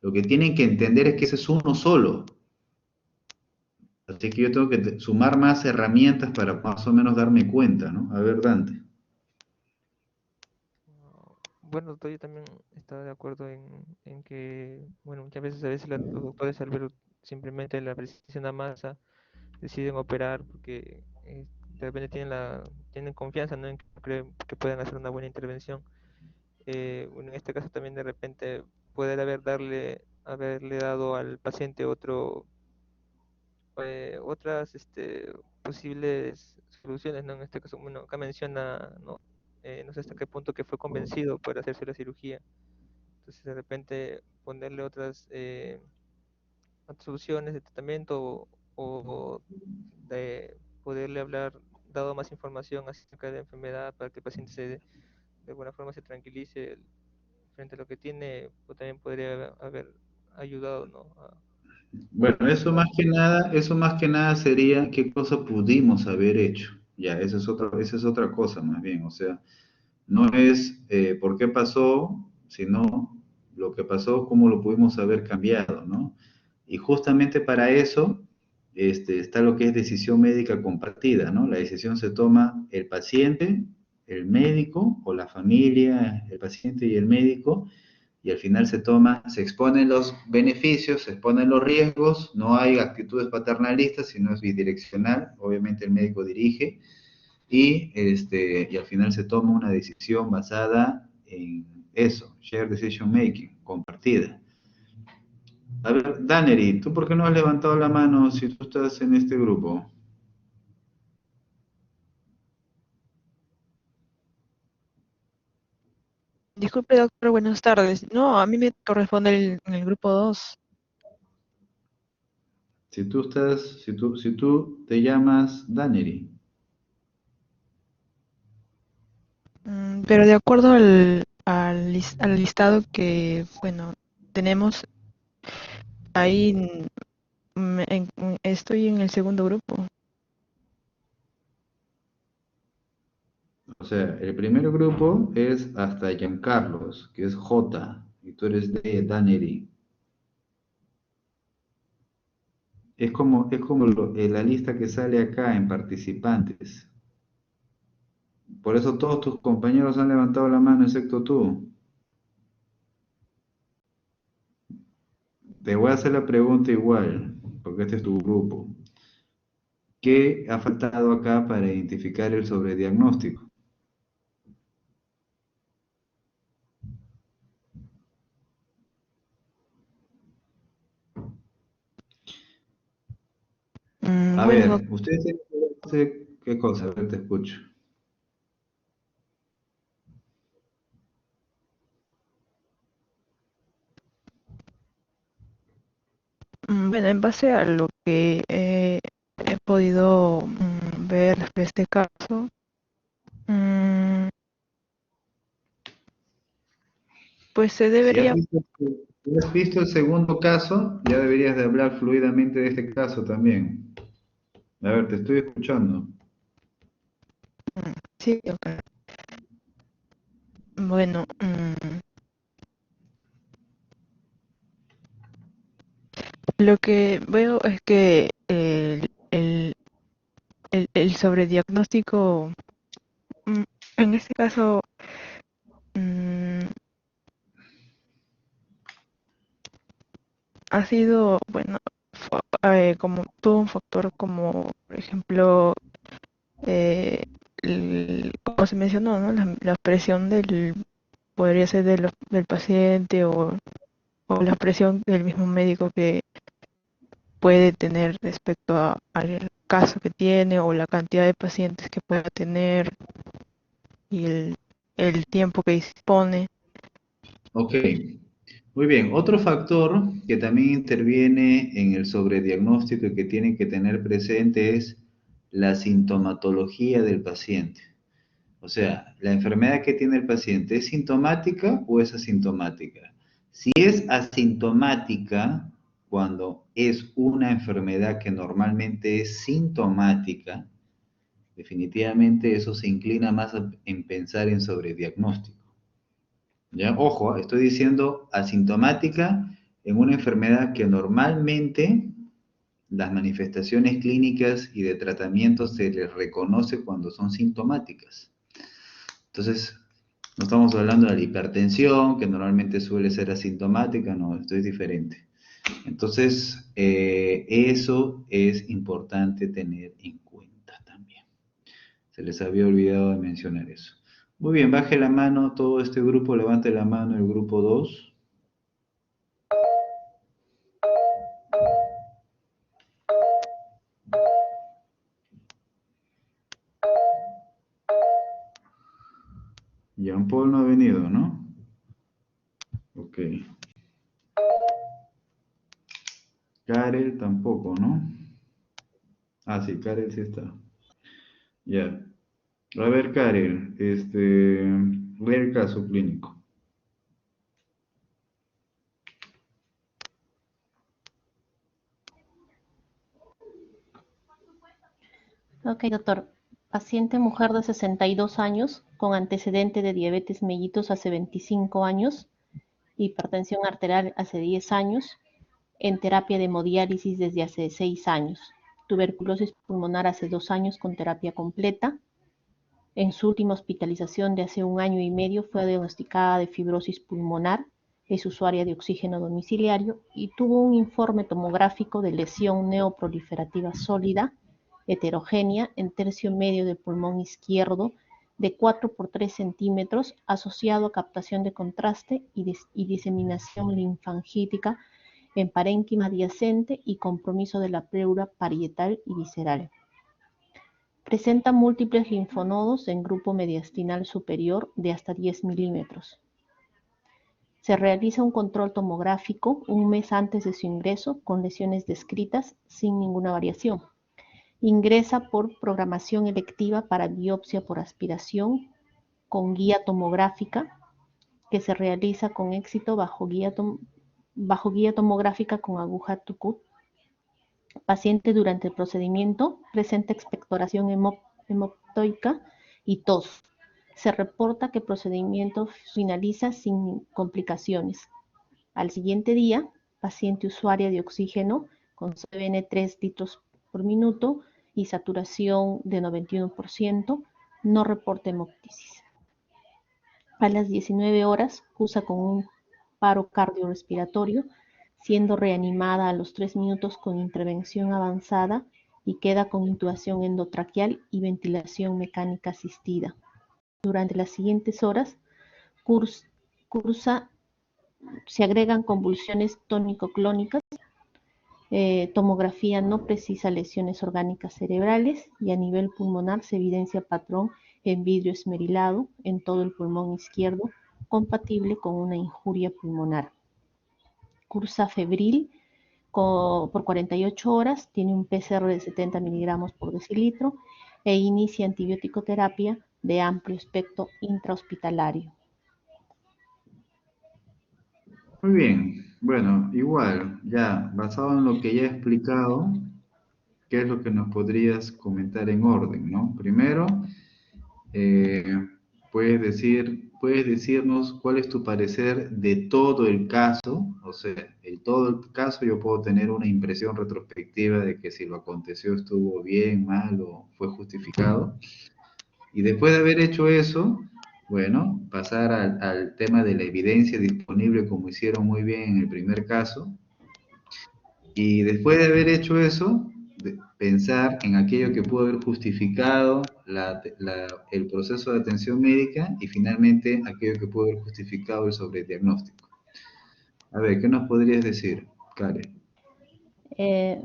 Lo que tienen que entender es que ese es uno solo. Así que yo tengo que sumar más herramientas para más o menos darme cuenta, ¿no? A ver, Dante. Bueno, doctor, yo también estaba de acuerdo en que, bueno, muchas veces los doctores al ver simplemente la presencia de una masa deciden operar porque de repente tienen confianza, ¿no? En que creen que pueden hacer una buena intervención. Bueno, en este caso también de repente puede haberle dado al paciente otras posibles soluciones, ¿no? En este caso, bueno, acá menciona, ¿no? No sé hasta qué punto que fue convencido por hacerse la cirugía. Entonces, de repente, ponerle otras soluciones de tratamiento o de poderle hablar, dado más información acerca de la enfermedad para que el paciente de alguna forma se tranquilice frente a lo que tiene, pues también podría haber ayudado, ¿no? Bueno, eso más que nada sería qué cosa pudimos haber hecho. Ya, esa es otra cosa más bien. O sea, no es por qué pasó, sino lo que pasó, cómo lo pudimos haber cambiado, ¿no? Y justamente para eso está lo que es decisión médica compartida, ¿no? La decisión se toma el paciente, el médico o la familia, el paciente y el médico, y al final se exponen los beneficios, se exponen los riesgos, no hay actitudes paternalistas, sino es bidireccional, obviamente el médico dirige, y al final se toma una decisión basada en eso, shared decision making, compartida. A ver, Daneri, ¿tú por qué no has levantado la mano si tú estás en este grupo? Disculpe, doctor, buenas tardes. No, a mí me corresponde en el grupo 2. Si tú te llamas Daneri. Pero de acuerdo al listado que, bueno, tenemos ahí, estoy en el segundo grupo. O sea, el primer grupo es hasta Giancarlos, que es J, y tú eres de Daneri. Es como la lista que sale acá en participantes. Por eso todos tus compañeros han levantado la mano, excepto tú. Te voy a hacer la pregunta igual, porque este es tu grupo. ¿Qué ha faltado acá para identificar el sobrediagnóstico? A Bueno, ver, ustedes tienen que hacer qué cosa, a ver, te escucho. bueno, en base a lo que he podido ver de este caso, pues se Si has debería, visto, Si has visto el segundo caso, ya deberías de hablar fluidamente de este caso también. A ver, te estoy escuchando. Sí, ok. Bueno, lo que veo es que el sobrediagnóstico, en este caso, mm, ha sido, bueno, como todo un factor como, por ejemplo, eh, como se mencionó, ¿no? La presión podría ser del paciente o la presión del mismo médico que puede tener respecto al caso que tiene o la cantidad de pacientes que pueda tener y el tiempo que dispone. Ok, muy bien. Otro factor que también interviene en el sobrediagnóstico y que tienen que tener presente es la sintomatología del paciente. O sea, la enfermedad que tiene el paciente, ¿es sintomática o es asintomática? Si es asintomática, cuando es una enfermedad que normalmente es sintomática, definitivamente eso se inclina más en pensar en sobrediagnóstico. ¿Ya? Ojo, estoy diciendo asintomática en una enfermedad que normalmente las manifestaciones clínicas y de tratamiento se les reconoce cuando son sintomáticas. Entonces, no estamos hablando de la hipertensión, que normalmente suele ser asintomática, no, esto es diferente. Entonces, eso es importante tener en cuenta también. Se les había olvidado de mencionar eso. Muy bien, baje la mano todo este grupo, levante la mano el grupo 2. Jean Paul no ha venido, ¿no? Ok. Karel tampoco, ¿no? Ah, sí, Karel sí está. Ya. A ver, Karel, lee el caso clínico. Ok, doctor. Paciente mujer de 62 años, con antecedente de diabetes mellitus hace 25 años, hipertensión arterial hace 10 años, en terapia de hemodiálisis desde hace 6 años, tuberculosis pulmonar hace 2 años con terapia completa. En su última hospitalización de hace 1 año y medio fue diagnosticada de fibrosis pulmonar, es usuaria de oxígeno domiciliario y tuvo un informe tomográfico de lesión neoproliferativa sólida heterogénea en tercio medio del pulmón izquierdo de 4 por 3 centímetros asociado a captación de contraste y diseminación linfangítica en parénquima adyacente y compromiso de la pleura parietal y visceral. Presenta múltiples linfonodos en grupo mediastinal superior de hasta 10 milímetros. Se realiza un control tomográfico 1 mes antes de su ingreso con lesiones descritas sin ninguna variación. Ingresa por programación electiva para biopsia por aspiración con guía tomográfica que se realiza con éxito bajo guía tomográfica con aguja Tucut. Paciente durante el procedimiento presenta expectoración hemoptoica y tos. Se reporta que el procedimiento finaliza sin complicaciones. Al siguiente día, paciente usuaria de oxígeno con CBN 3 litros por minuto y saturación de 91%, no reporta hemoptisis. A las 19 horas, cursa con un paro cardiorrespiratorio, siendo reanimada a los 3 minutos con intervención avanzada y queda con intubación endotraqueal y ventilación mecánica asistida. Durante las siguientes horas, se agregan convulsiones tónico-clónicas, tomografía no precisa lesiones orgánicas cerebrales y a nivel pulmonar se evidencia patrón en vidrio esmerilado en todo el pulmón izquierdo compatible con una injuria pulmonar. Cursa febril por 48 horas, tiene un PCR de 70 miligramos por decilitro e inicia antibiótico terapia de amplio espectro intrahospitalario. Muy bien. Bueno, igual, ya, basado en lo que ya he explicado, ¿qué es lo que nos podrías comentar en orden, no? Primero, eh, puedes decirnos cuál es tu parecer de todo el caso, o sea, en todo el caso yo puedo tener una impresión retrospectiva de que si lo aconteció estuvo bien, mal o fue justificado. Y después de haber hecho eso, bueno, pasar al tema de la evidencia disponible como hicieron muy bien en el primer caso. Y después de haber hecho eso, pensar en aquello que pudo haber justificado el proceso de atención médica y finalmente aquello que pudo haber justificado el sobrediagnóstico. A ver, ¿qué nos podrías decir, Karen?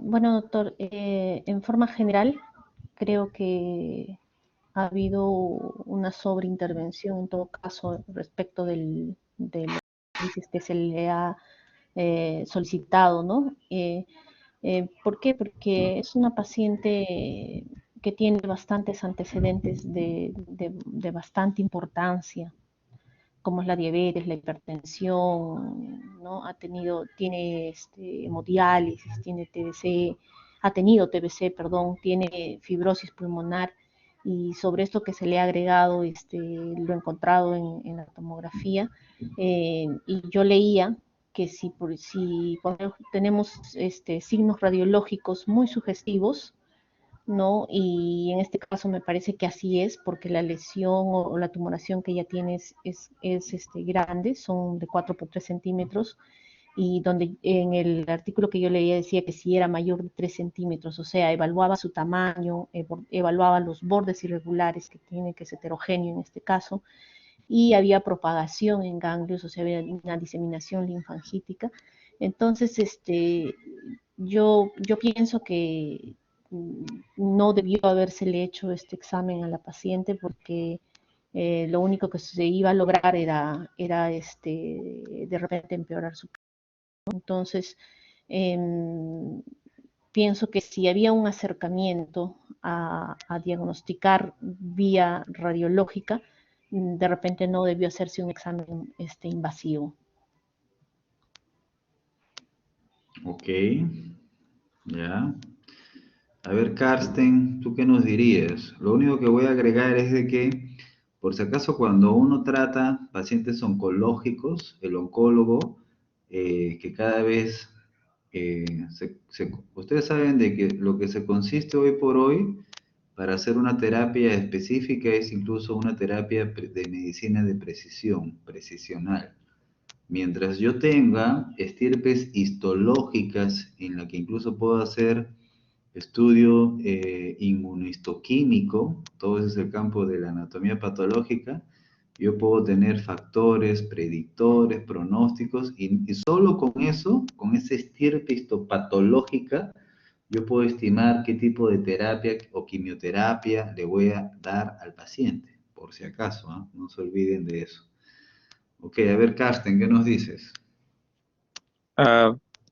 Bueno, doctor, en forma general, creo que ha habido una sobreintervención en todo caso respecto del análisis que se le ha solicitado, ¿no? ¿Por qué? Porque es una paciente que tiene bastantes antecedentes de bastante importancia, como es la diabetes, la hipertensión, ¿no? Tiene hemodiálisis, tiene TBC, ha tenido TBC, perdón, tiene fibrosis pulmonar, y sobre esto que se le ha agregado, lo encontrado en la tomografía, y yo leía que si tenemos signos radiológicos muy sugestivos, ¿no? Y en este caso me parece que así es, porque la lesión o la tumoración que ella tiene es grande, son de 4 por 3 centímetros, y donde en el artículo que yo leía decía que si era mayor de 3 centímetros, o sea, evaluaba su tamaño, evaluaba los bordes irregulares que tiene, que es heterogéneo en este caso, y había propagación en ganglios, o sea, había una diseminación linfangítica. Entonces, yo pienso que no debió habérsele hecho este examen a la paciente porque lo único que se iba a lograr era de repente empeorar su caso. Entonces, eh, pienso que si había un acercamiento a diagnosticar vía radiológica, de repente no debió hacerse un examen invasivo. Ok, ya. A ver, Karsten, ¿tú qué nos dirías? Lo único que voy a agregar es de que, por si acaso, cuando uno trata pacientes oncológicos, el oncólogo, que cada vez, ustedes saben de que lo que se consiste hoy por hoy para hacer una terapia específica es incluso una terapia de medicina de precisión, precisional. Mientras yo tenga estirpes histológicas en la que incluso puedo hacer estudio inmunohistoquímico, todo ese es el campo de la anatomía patológica, yo puedo tener factores, predictores, pronósticos, y solo con eso, con esa estirpe histopatológica, yo puedo estimar qué tipo de terapia o quimioterapia le voy a dar al paciente, por si acaso, ¿eh? No se olviden de eso. Ok, a ver, Karsten, ¿qué nos dices?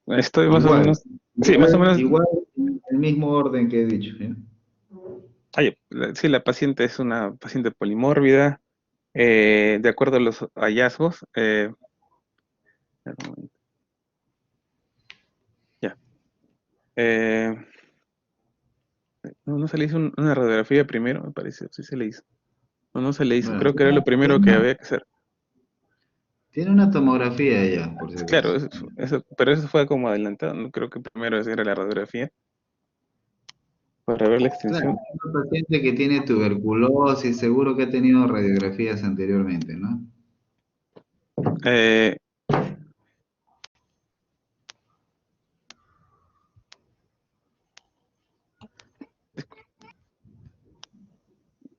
Estoy más o Igual, menos, sí, más o menos, igual, el mismo orden que he dicho, ¿eh? sí, la paciente es una paciente polimórbida, de acuerdo a los hallazgos, ya, eh, no se le hizo una radiografía primero, me parece, sí se le hizo, no se le hizo, Bueno, creo que era lo primero que había que hacer. tiene una tomografía ya, por si Claro, acaso. pero eso fue como adelantado, no creo que primero era la radiografía para ver la Claro, extensión. es un paciente que tiene tuberculosis, seguro que ha tenido radiografías anteriormente, ¿no? Eh,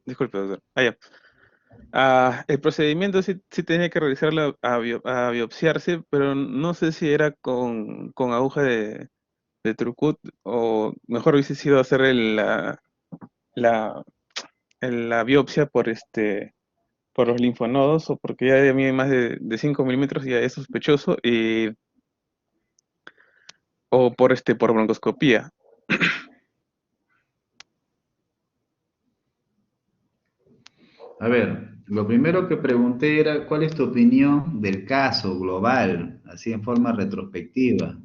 Disculpe, doctor. Ya. El procedimiento sí tenía que realizarlo a biopsiarse, pero no sé si era con aguja de Trucut o mejor hubiese sido hacer la, la biopsia por los linfonodos o porque ya mide más de 5 milímetros y ya es sospechoso o por broncoscopía. A ver, Lo primero que pregunté era, ¿cuál es tu opinión del caso global, así en forma retrospectiva?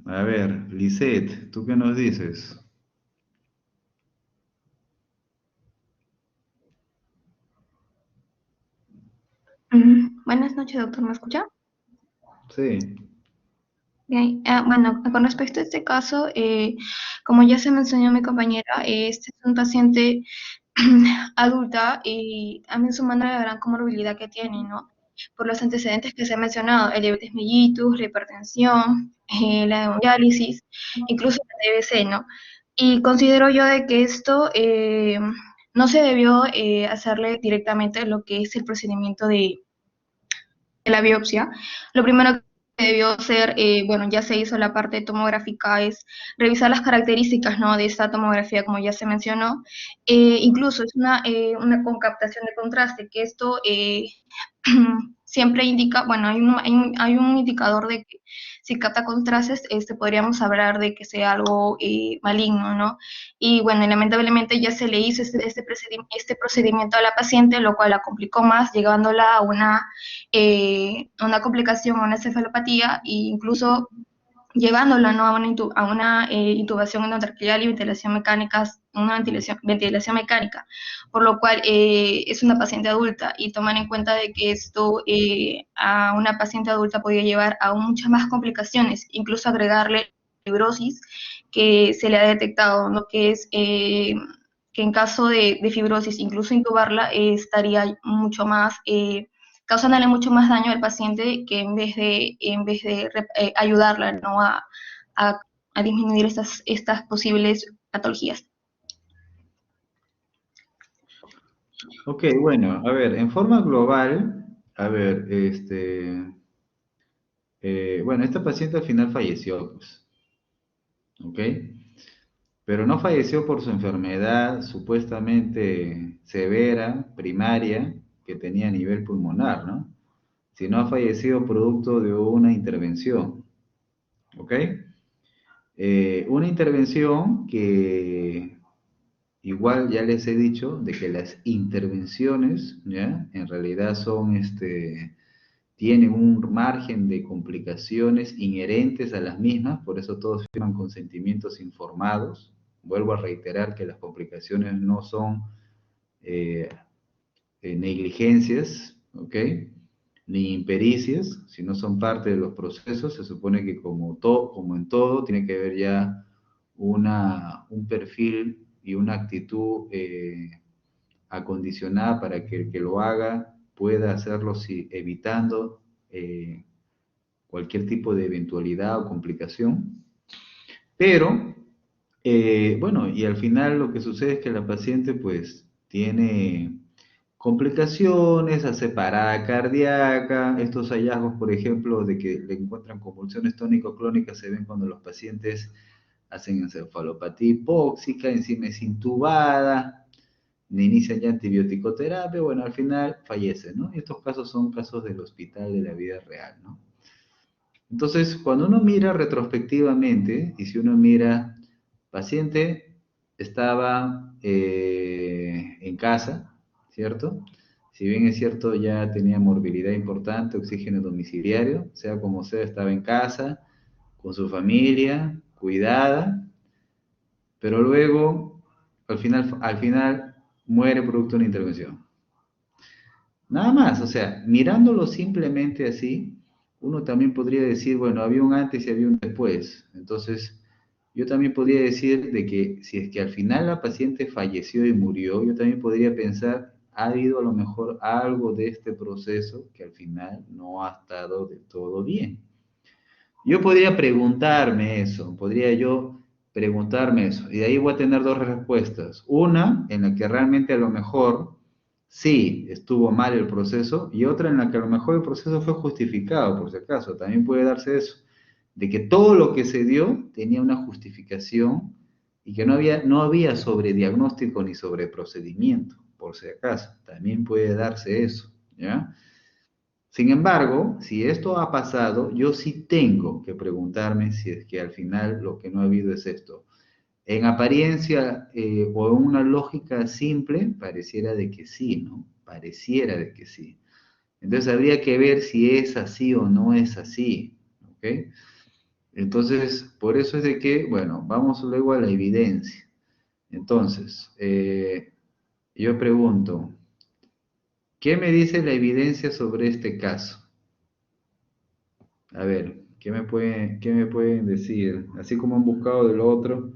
A ver, Lisette, ¿tú qué nos dices? Buenas noches, doctor, ¿me escucha? Sí. Bien, bueno, con respecto a este caso, como ya se mencionó mi compañera, este es un paciente adulta y también sumando la gran comorbilidad que tiene, ¿no? Por los antecedentes que se han mencionado, el diabetes mellitus, la hipertensión, la hemodiálisis, incluso la TBC, ¿no? Y considero yo de que esto no se debió hacerle directamente lo que es el procedimiento de la biopsia. Lo primero que debió hacer, bueno, ya se hizo la parte tomográfica, es revisar las características, ¿no?, de esta tomografía, como ya se mencionó. Incluso es una con captación de contraste, que esto siempre indica, bueno, hay un indicador de que si capta contrastes, podríamos hablar de que sea algo maligno, ¿no? Y bueno, lamentablemente ya se le hizo este procedimiento a la paciente, lo cual la complicó más, llevándola a una complicación, a una cefalopatía, e incluso llevándola, ¿no?, a una intubación endotraqueal y ventilación mecánica, una ventilación mecánica, por lo cual es una paciente adulta, y tomar en cuenta de que esto a una paciente adulta podría llevar a muchas más complicaciones, incluso agregarle fibrosis que se le ha detectado, ¿no?, que es que en caso de fibrosis, incluso intubarla, estaría mucho más causándole mucho más daño al paciente, que en vez de ayudarla, ¿no?, a disminuir estas posibles patologías. Ok, bueno, a ver, en forma global, a ver, bueno, esta paciente al final falleció, pues, ¿ok? Pero no falleció por su enfermedad supuestamente severa, primaria, que tenía a nivel pulmonar, ¿no? Sino ha fallecido producto de una intervención, ¿ok? Una intervención que igual ya les he dicho de que las intervenciones, ¿ya?, en realidad son, tienen un margen de complicaciones inherentes a las mismas, por eso todos firman consentimientos informados. Vuelvo a reiterar que las complicaciones no son negligencias, ¿ok?, ni impericias, sino son parte de los procesos. Se supone que como en todo, tiene que haber ya un perfil y una actitud acondicionada para que el que lo haga pueda hacerlo evitando cualquier tipo de eventualidad o complicación. Pero, bueno, y al final lo que sucede es que la paciente pues tiene complicaciones, hace parada cardíaca. Estos hallazgos, por ejemplo, de que le encuentran convulsiones tónico-clónicas, se ven cuando los pacientes hacen encefalopatía hipóxica, encima es intubada, inician ya antibiótico terapia, bueno, al final fallece, ¿no? Y estos casos son casos del hospital de la vida real, ¿no? Entonces, cuando uno mira retrospectivamente, y si uno mira, paciente estaba en casa, ¿cierto? Si bien es cierto, ya tenía morbilidad importante, oxígeno domiciliario, sea como sea, estaba en casa, con su familia, cuidada, pero luego, al final muere producto de una intervención. Nada más, o sea, mirándolo simplemente así, uno también podría decir, bueno, había un antes y había un después. Entonces, yo también podría decir de que si es que al final la paciente falleció y murió, yo también podría pensar, ha habido a lo mejor algo de este proceso que al final no ha estado del todo bien. Yo podría preguntarme eso, y de ahí voy a tener dos respuestas. Una, en la que realmente a lo mejor sí estuvo mal el proceso, y otra en la que a lo mejor el proceso fue justificado, por si acaso. También puede darse eso, de que todo lo que se dio tenía una justificación y que no había sobrediagnóstico ni sobreprocedimiento, por si acaso. También puede darse eso, ¿ya? Sin embargo, si esto ha pasado, yo sí tengo que preguntarme si es que al final lo que no ha habido es esto. En apariencia o en una lógica simple, pareciera de que sí, ¿no? Pareciera de que sí. Entonces habría que ver si es así o no es así, ¿ok? Entonces, por eso es de que, bueno, vamos luego a la evidencia. Entonces, yo pregunto, ¿qué me dice la evidencia sobre este caso? A ver, qué me pueden decir? Así como han buscado del otro.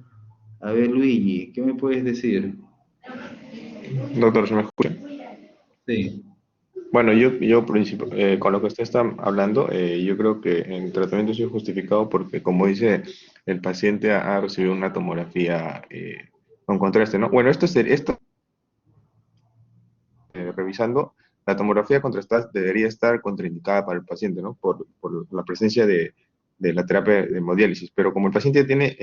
A ver, Luigi, ¿qué me puedes decir? Doctor, ¿se me escucha? Sí. Bueno, con lo que usted está hablando, yo creo que el tratamiento es justificado porque, como dice, el paciente ha recibido una tomografía con contraste, ¿no? Bueno, revisando, la tomografía contrastada debería estar contraindicada para el paciente, ¿no? Por la presencia de la terapia de hemodiálisis. Pero como el paciente tiene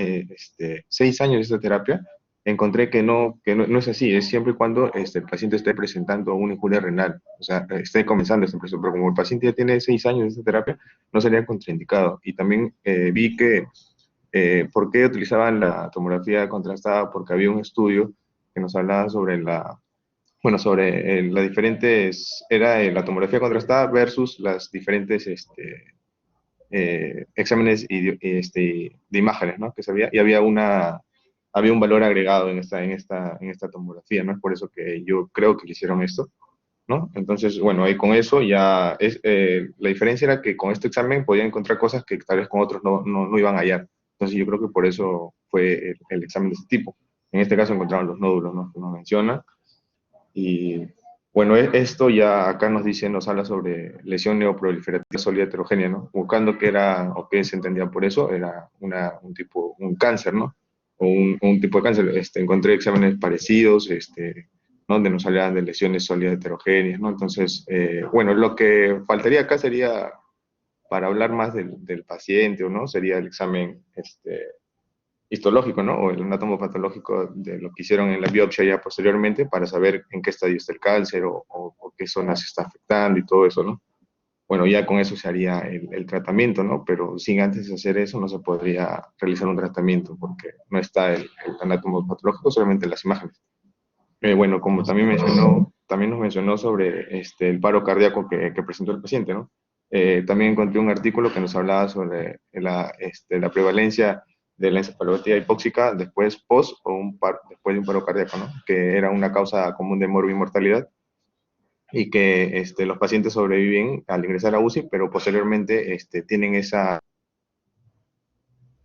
6 años de esta terapia, encontré que no es así. Es siempre y cuando el paciente esté presentando una injuria renal, o sea, esté comenzando este proceso. Pero como el paciente ya tiene 6 años de esta terapia, no sería contraindicado. Y también vi que, ¿por qué utilizaban la tomografía contrastada? Porque había un estudio que nos hablaba sobre las diferentes, era la tomografía contrastada versus las diferentes exámenes de imágenes, ¿no? Que se había, y había un valor agregado en esta tomografía, ¿no? Es por eso que yo creo que le hicieron esto, ¿no? Entonces, bueno, ahí con eso ya la diferencia era que con este examen podían encontrar cosas que tal vez con otros no iban a hallar. Entonces yo creo que por eso fue el examen de este tipo. En este caso encontraron los nódulos, ¿no? Que nos menciona. Y bueno, esto ya acá nos habla sobre lesión neoproliferativa sólida heterogénea, ¿no? Buscando qué era o qué se entendía por eso, era un cáncer, ¿no? O un tipo de cáncer. Encontré exámenes parecidos, donde nos hablaban de lesiones sólidas heterogéneas, ¿no? Entonces, bueno, lo que faltaría acá sería, para hablar más del paciente, ¿o no? Sería el examen, histológico, ¿no? O el anatomopatológico de lo que hicieron en la biopsia ya posteriormente para saber en qué estadio está el cáncer o qué zona se está afectando y todo eso, ¿no? Bueno, ya con eso se haría el tratamiento, ¿no? Pero sin antes hacer eso no se podría realizar un tratamiento porque no está el anatomopatológico, solamente las imágenes. Bueno, como también nos mencionó sobre el paro cardíaco que presentó el paciente, ¿no? También encontré un artículo que nos hablaba sobre la prevalencia de la encefalopatía hipóxica después después de un paro cardíaco, ¿no? Que era una causa común de morbimortalidad y que los pacientes sobreviven al ingresar a UCI, pero posteriormente tienen esa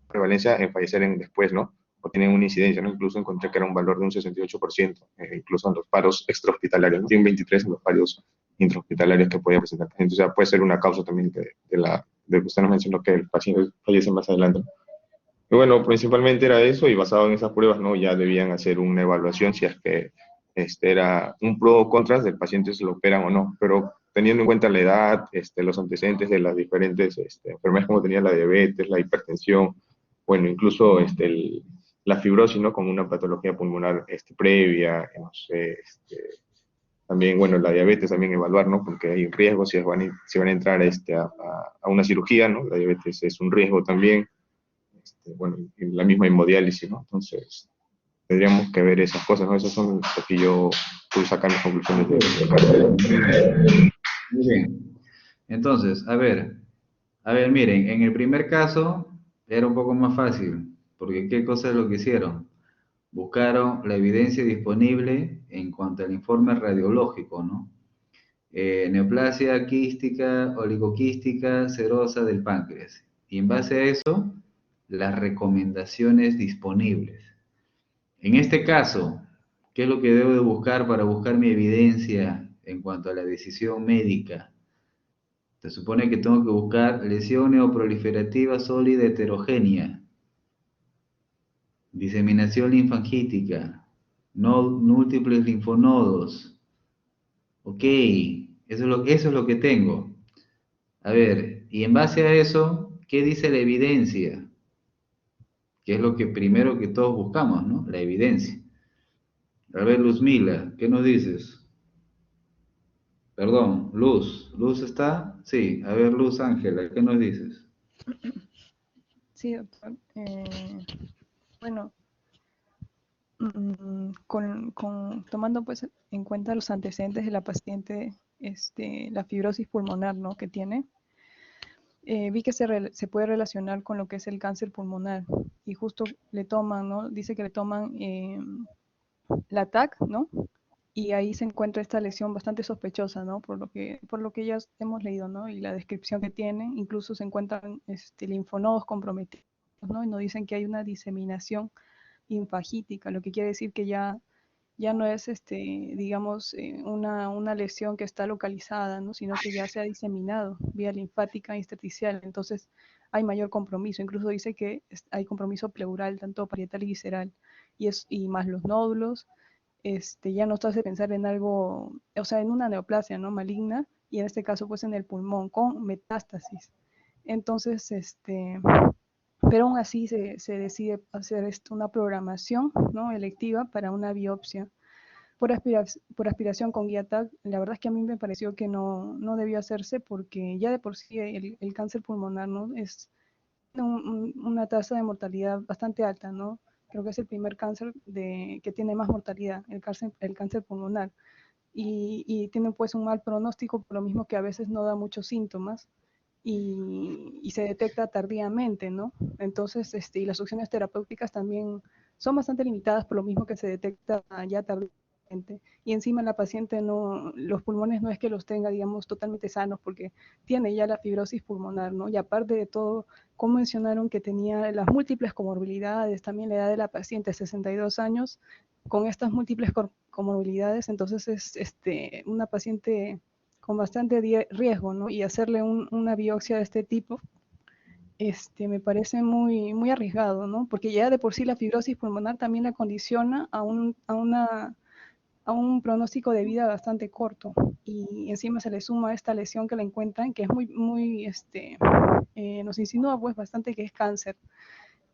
prevalencia en fallecer después, ¿no? O tienen una incidencia, ¿no? Incluso encontré que era un valor de un 68%, incluso en los paros extrahospitalarios, ¿no? Tienen 23 en los paros intrahospitalarios que podía presentar el paciente. O sea, puede ser una causa también de que usted nos mencionó que el paciente fallece más adelante. Y bueno, principalmente era eso, y basado en esas pruebas, ¿no? Ya debían hacer una evaluación si es que era un pro o contras del paciente si lo operan o no, pero teniendo en cuenta la edad, los antecedentes de las diferentes enfermedades como tenía la diabetes, la hipertensión, bueno, incluso la fibrosis, ¿no? Como una patología pulmonar previa, no sé, también, bueno, la diabetes también evaluar, ¿no? Porque hay un riesgo si van a entrar a una cirugía, ¿no? La diabetes es un riesgo también, bueno, en la misma hemodiálisis, ¿no? Entonces, tendríamos que ver esas cosas, ¿no? Esas son lo que yo pude sacar las conclusiones de Muy bien. Entonces, a ver, miren, en el primer caso era un poco más fácil, porque ¿qué cosa es lo que hicieron? Buscaron la evidencia disponible en cuanto al informe radiológico, ¿no? Neoplasia quística, oligoquística, serosa del páncreas. Y en base a eso, las recomendaciones disponibles. En este caso, ¿qué es lo que debo de buscar para buscar mi evidencia en cuanto a la decisión médica? Se supone que tengo que buscar lesión neoproliferativa sólida heterogénea, diseminación linfangítica, múltiples linfonodos. Ok, eso es lo que tengo. A ver, y en base a eso, ¿qué dice la evidencia? Que es lo que primero que todos buscamos, ¿no? La evidencia. A ver, Luzmila, ¿qué nos dices? Perdón, Luz. ¿Luz está? Sí. A ver, Luz Ángela, ¿qué nos dices? Sí, doctor. Bueno, tomando pues en cuenta los antecedentes de la paciente, la fibrosis pulmonar, ¿no?, que tiene, vi que se puede relacionar con lo que es el cáncer pulmonar, y justo le toman, ¿no? Dice que le toman la TAC, ¿no? Y ahí se encuentra esta lesión bastante sospechosa, ¿no? Por lo que ya hemos leído, ¿no? Y la descripción que tiene, incluso se encuentran linfonodos comprometidos, ¿no? Y nos dicen que hay una diseminación linfagítica, lo que quiere decir que ya no es, digamos, una lesión que está localizada, ¿no?, sino que ya se ha diseminado vía linfática intersticial. Entonces hay mayor compromiso. Incluso dice que hay compromiso pleural, tanto parietal y visceral, y más los nódulos. Ya nos hace pensar en algo, o sea, en una neoplasia, ¿no?, maligna, y en este caso pues en el pulmón con metástasis. Entonces, pero aún así se decide hacer una programación, ¿no?, electiva para una biopsia por aspiración con guía TAC. La verdad es que a mí me pareció que no debió hacerse, porque ya de por sí el cáncer pulmonar, ¿no?, es una tasa de mortalidad bastante alta, ¿no? Creo que es el primer cáncer que tiene más mortalidad, el cáncer pulmonar. Y tiene pues un mal pronóstico, por lo mismo que a veces no da muchos síntomas y se detecta tardíamente, ¿no? Entonces, y las opciones terapéuticas también son bastante limitadas, por lo mismo que se detecta ya tardíamente. Y encima la paciente los pulmones no es que los tenga, digamos, totalmente sanos, porque tiene ya la fibrosis pulmonar, ¿no? Y aparte de todo, como mencionaron que tenía las múltiples comorbilidades, también la edad de la paciente, 62 años, con estas múltiples comorbilidades, entonces es una paciente con bastante riesgo, ¿no? Y hacerle una biopsia de este tipo, me parece muy, muy arriesgado, ¿no? Porque ya de por sí la fibrosis pulmonar también la condiciona a un pronóstico de vida bastante corto, y encima se le suma esta lesión que le encuentran, que es muy, muy, nos insinúa pues bastante que es cáncer.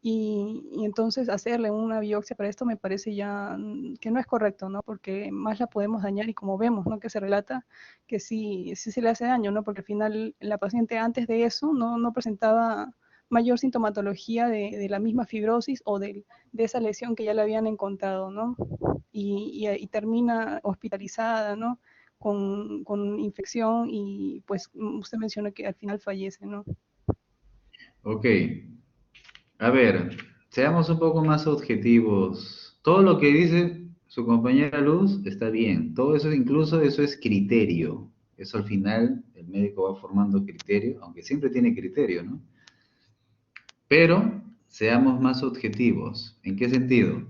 Y entonces hacerle una biopsia para esto me parece ya que no es correcto, ¿no? Porque más la podemos dañar, y como vemos, ¿no?, que se relata que sí se le hace daño, ¿no? Porque al final la paciente antes de eso no presentaba mayor sintomatología de la misma fibrosis o de esa lesión que ya le habían encontrado, ¿no? Y termina hospitalizada, ¿no?, con infección, y pues usted mencionó que al final fallece, ¿no? Ok. A ver, seamos un poco más objetivos. Todo lo que dice su compañera Luz está bien. Todo eso, incluso eso es criterio. Eso al final el médico va formando criterio, aunque siempre tiene criterio, ¿no? Pero seamos más objetivos. ¿En qué sentido?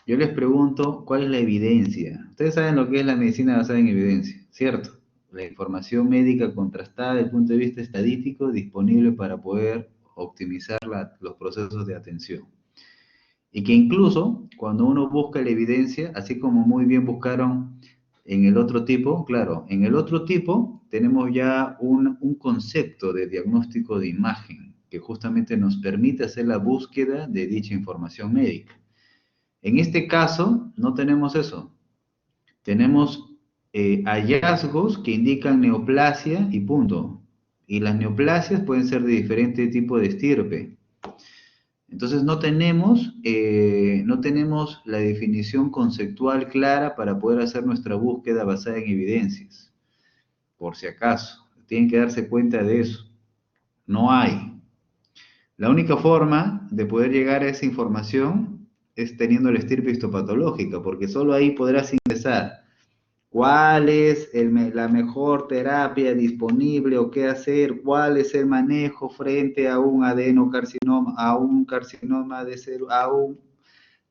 Yo les pregunto, ¿cuál es la evidencia? Ustedes saben lo que es la medicina basada en evidencia, ¿cierto? La información médica contrastada desde el punto de vista estadístico, disponible para poder optimizar los procesos de atención. Y que incluso cuando uno busca la evidencia, así como muy bien buscaron en el otro tipo, claro, en el otro tipo tenemos ya un concepto de diagnóstico de imagen que justamente nos permite hacer la búsqueda de dicha información médica. En este caso, no tenemos eso. Tenemos hallazgos que indican neoplasia y punto. Y las neoplasias pueden ser de diferente tipo de estirpe. Entonces no tenemos la definición conceptual clara para poder hacer nuestra búsqueda basada en evidencias. Por si acaso, tienen que darse cuenta de eso. No hay. La única forma de poder llegar a esa información es teniendo la estirpe histopatológica, porque solo ahí podrás ingresar cuál es la mejor terapia disponible o qué hacer, cuál es el manejo frente a un adenocarcinoma, a un carcinoma de cero,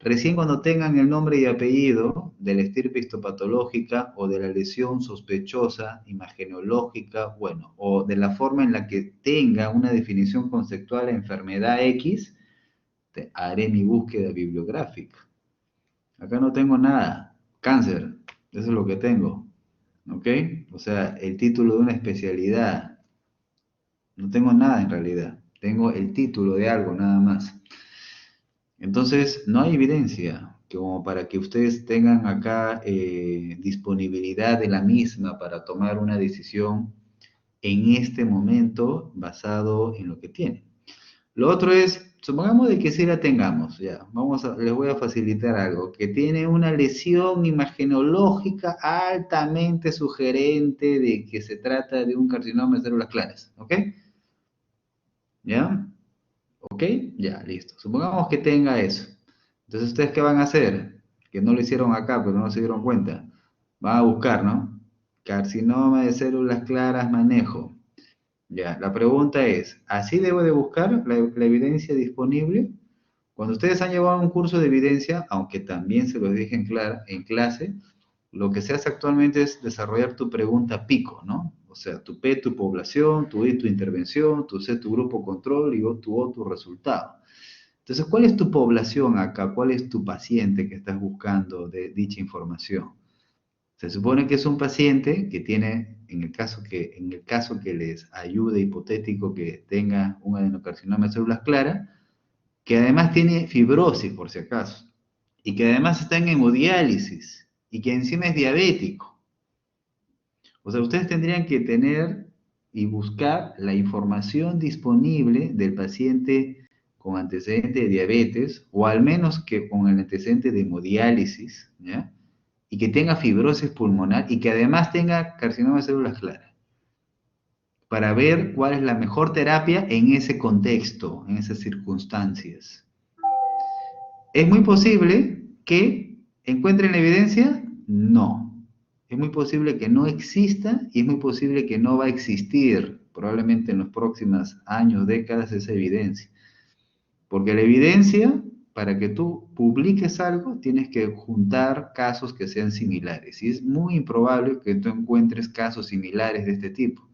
Recién cuando tengan el nombre y apellido de la estirpe histopatológica o de la lesión sospechosa, imagenológica, bueno, o de la forma en la que tenga una definición conceptual de enfermedad X, haré mi búsqueda bibliográfica. Acá no tengo nada. Cáncer, eso es lo que tengo. ¿Ok? O sea, el título de una especialidad. No tengo nada en realidad. Tengo el título de algo nada más. Entonces, no hay evidencia. como para que ustedes tengan acá disponibilidad de la misma para tomar una decisión en este momento basado en lo que tienen. Lo otro es, supongamos de que sí la tengamos, ya, les voy a facilitar algo, que tiene una lesión imagenológica altamente sugerente de que se trata de un carcinoma de células claras, ¿ok? ¿Ya? ¿Ok? Ya, listo. Supongamos que tenga eso. Entonces, ¿ustedes qué van a hacer? Que no lo hicieron acá, pero no se dieron cuenta. Van a buscar, ¿no? Carcinoma de células claras, manejo. Ya, la pregunta es, ¿así debo de buscar la evidencia disponible? Cuando ustedes han llevado un curso de evidencia, aunque también se los dije en clase, lo que se hace actualmente es desarrollar tu pregunta pico, ¿no? O sea, tu P, tu población, tu I, tu intervención, tu C, tu grupo control y tu O, tu resultado. Entonces, ¿cuál es tu población acá? ¿Cuál es tu paciente que estás buscando de dicha información? Se supone que es un paciente que tiene, en el caso que les ayude hipotético que tenga un adenocarcinoma de células claras, que además tiene fibrosis, por si acaso, y que además está en hemodiálisis, y que encima es diabético. O sea, ustedes tendrían que tener y buscar la información disponible del paciente con antecedente de diabetes, o al menos que con el antecedente de hemodiálisis, ¿ya? Y que tenga fibrosis pulmonar y que además tenga carcinoma de células claras, para ver cuál es la mejor terapia en ese contexto, en esas circunstancias. ¿Es muy posible que encuentren la evidencia? No. Es muy posible que no exista y es muy posible que no va a existir, probablemente en los próximos años, décadas, esa evidencia. Porque la evidencia, para que tú publiques algo, tienes que juntar casos que sean similares. Y es muy improbable que tú encuentres casos similares de este tipo.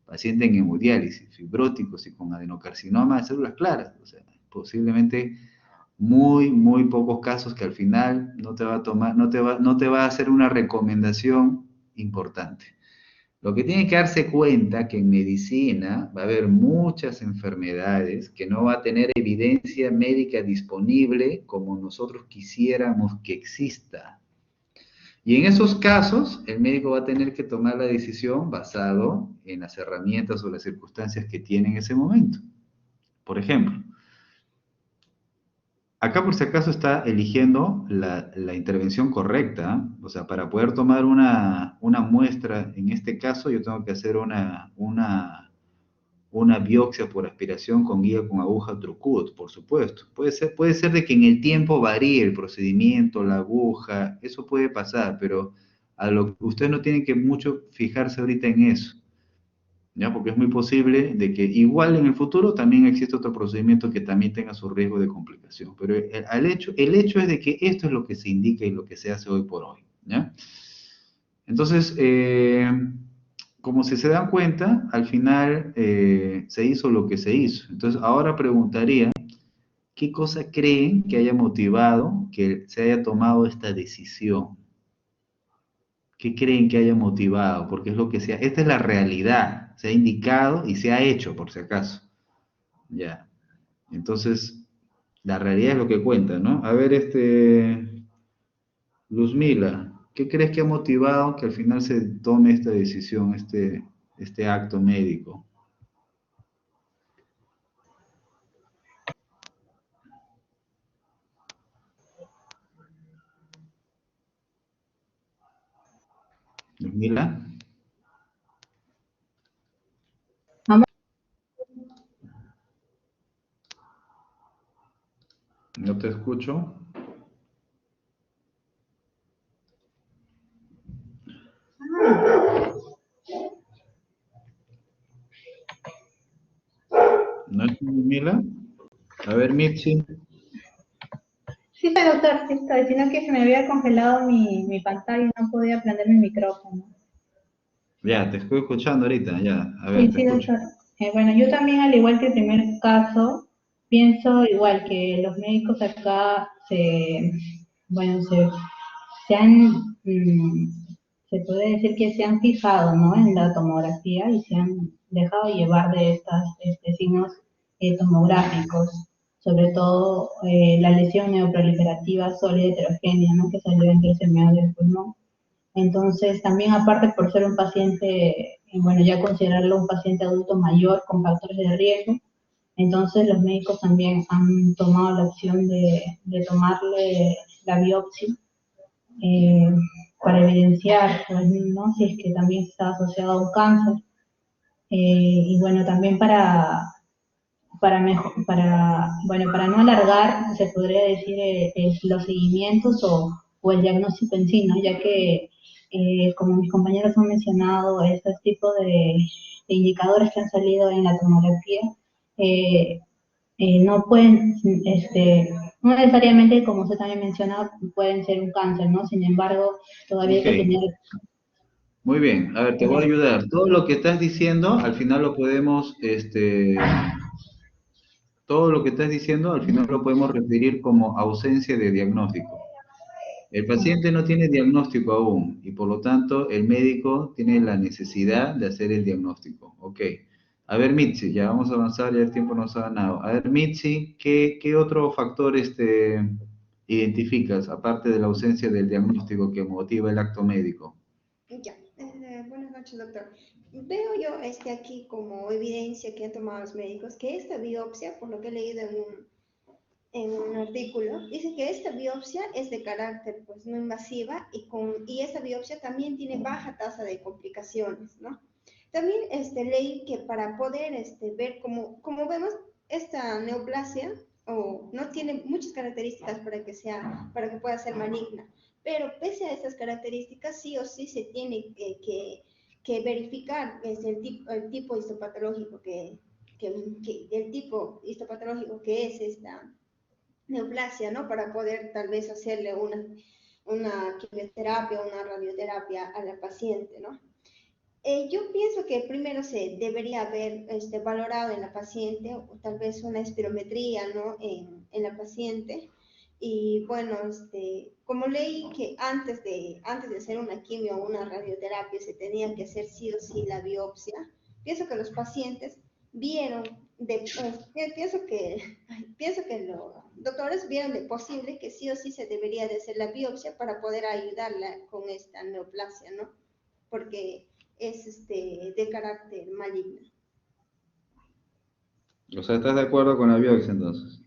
Paciente en hemodiálisis, fibróticos y con adenocarcinoma de células claras. O sea, posiblemente muy pocos casos que al final no te va a hacer una recomendación importante. Lo que tienen que darse cuenta que en medicina va a haber muchas enfermedades que no va a tener evidencia médica disponible como nosotros quisiéramos que exista. Y en esos casos, el médico va a tener que tomar la decisión basado en las herramientas o las circunstancias que tiene en ese momento. Por ejemplo, acá por si acaso está eligiendo la intervención correcta, ¿eh? O sea, para poder tomar una muestra, en este caso yo tengo que hacer una biopsia por aspiración con guía con aguja Trucut, por supuesto. Puede ser de que en el tiempo varíe el procedimiento, la aguja, eso puede pasar, pero ustedes no tienen que mucho fijarse ahorita en eso, ¿ya? Porque es muy posible de que igual en el futuro también exista otro procedimiento que también tenga su riesgo de complicación. Pero el hecho es de que esto es lo que se indica y lo que se hace hoy por hoy, ¿ya? Entonces, como si se dan cuenta, al final se hizo lo que se hizo. Entonces, ahora preguntaría, ¿qué cosa creen que haya motivado que se haya tomado esta decisión? ¿Qué creen que haya motivado? Porque es lo que sea. Esta es la realidad. Se ha indicado y se ha hecho, por si acaso. Ya. Entonces, la realidad es lo que cuenta, ¿no? A ver, Luzmila, ¿qué crees que ha motivado que al final se tome esta decisión, este acto médico? Luzmila. No te escucho. ¿No es Luzmila? A ver, Mitzi. Sí, doctor, sí estoy, sino que se me había congelado mi pantalla y no podía prender mi micrófono. Ya, te estoy escuchando ahorita, ya. A ver, Sí, te escucho. doctor. Bueno, yo también, al igual que el primer caso, pienso igual que los médicos acá se puede decir que se han fijado, ¿no?, en la tomografía y se han dejado llevar de estos signos tomográficos. sobre todo la lesión neoproliferativa sólida heterogénea, ¿no? Que salió entre ese medio del pulmón. Entonces, también aparte por ser un paciente, bueno, ya considerarlo un paciente adulto mayor con factores de riesgo, entonces los médicos también han tomado la opción de tomarle la biopsia para evidenciar, pues, ¿no? Si es que también está asociado a un cáncer. Y bueno, también bueno, para no alargar, se podría decir los seguimientos o el diagnóstico en sí, ¿no? Ya que, como mis compañeros han mencionado, estos tipos de indicadores que han salido en la tomografía no pueden, no necesariamente, como usted también menciona, pueden ser un cáncer, ¿no? Sin embargo, todavía hay que Ok. tener... Muy bien, a ver, te voy a ayudar. Todo lo que estás diciendo, al final lo podemos, todo lo que estás diciendo, al final lo podemos referir como ausencia de diagnóstico. El paciente no tiene diagnóstico aún y por lo tanto el médico tiene la necesidad de hacer el diagnóstico. Ok. A ver, Mitzi, ya vamos a avanzar, ya el tiempo nos ha ganado. A ver, Mitzi, ¿qué otro factor identificas, aparte de la ausencia del diagnóstico que motiva el acto médico? Ya, buenas noches, doctor. Veo yo aquí como evidencia que han tomado los médicos que esta biopsia, por lo que he leído en un artículo, dice que esta biopsia es de carácter pues no invasiva y esta biopsia también tiene baja tasa de complicaciones, ¿no? También leí que para poder ver como vemos esta neoplasia no tiene muchas características para que pueda ser maligna, pero pese a estas características sí o sí se tiene que verificar el tipo histopatológico el tipo histopatológico que es esta neoplasia, ¿no? Para poder tal vez hacerle una quimioterapia o una radioterapia a la paciente, ¿no? Yo pienso que primero se debería haber valorado en la paciente, o tal vez una espirometría, ¿no? En la paciente. Y bueno, como leí que antes de hacer una quimio o una radioterapia se tenía que hacer sí o sí la biopsia, pienso que los pacientes vieron, pienso que los doctores vieron de posible que sí o sí se debería de hacer la biopsia para poder ayudarla con esta neoplasia, ¿no? Porque es de carácter maligno. O sea, ¿estás de acuerdo con la biopsia entonces?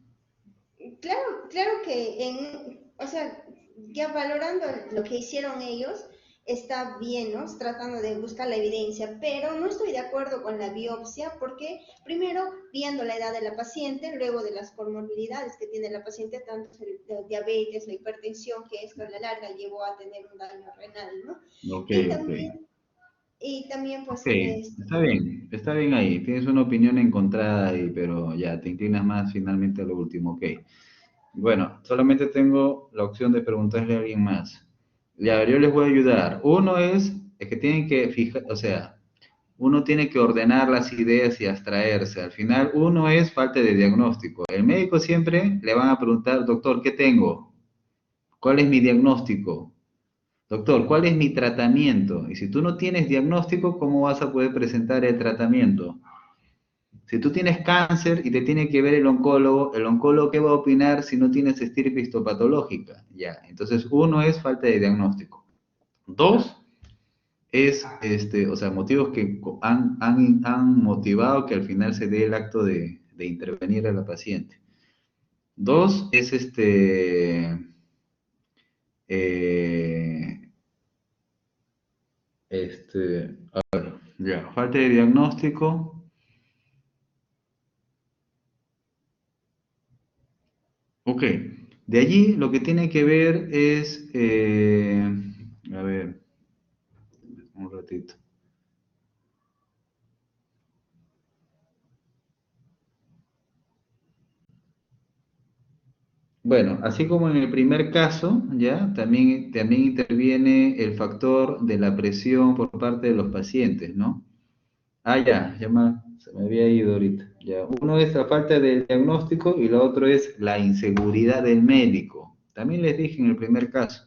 Claro que o sea, ya valorando lo que hicieron ellos, está bien, ¿no? Tratando de buscar la evidencia, pero no estoy de acuerdo con la biopsia porque primero viendo la edad de la paciente, luego de las comorbilidades que tiene la paciente, tanto el diabetes, la hipertensión, que esto a la larga llevó a tener un daño renal, ¿no? Ok, Y también pues... Ok, está bien ahí. Tienes una opinión encontrada ahí, pero ya te inclinas más finalmente a lo último. Ok. Bueno, solamente tengo la opción de preguntarle a alguien más. Ya, yo les voy a ayudar. Uno es que tienen que fijar, o sea, uno tiene que ordenar las ideas y abstraerse. Al final, uno es falta de diagnóstico. El médico siempre le van a preguntar, doctor, ¿qué tengo? ¿Cuál es mi diagnóstico? Doctor, ¿cuál es mi tratamiento? Y si tú no tienes diagnóstico, ¿cómo vas a poder presentar el tratamiento? Si tú tienes cáncer y te tiene que ver el oncólogo ¿qué va a opinar si no tienes estirpe histopatológica? Ya, entonces uno es falta de diagnóstico. Dos es, o sea, motivos que han motivado que al final se dé el acto de intervenir a la paciente. Dos es a ver, ya, falta de diagnóstico. Ok, de allí lo que tiene que ver es, a ver, un ratito. Bueno, así como en el primer caso, ya, también interviene el factor de la presión por parte de los pacientes, ¿no? Ah, ya, se me había ido ahorita. Ya, uno es la falta de diagnóstico y lo otro es la inseguridad del médico. También les dije en el primer caso.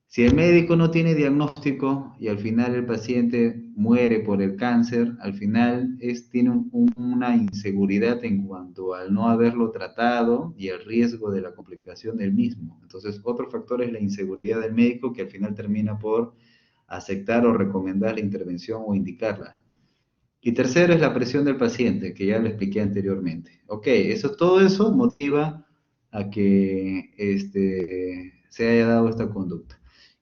Si el médico no tiene diagnóstico y al final el paciente muere por el cáncer, al final tiene una inseguridad en cuanto al no haberlo tratado y el riesgo de la complicación del mismo. Entonces, otro factor es la inseguridad del médico que al final termina por aceptar o recomendar la intervención o indicarla. Y tercero es la presión del paciente, que ya lo expliqué anteriormente. Ok, todo eso motiva a que se haya dado esta conducta.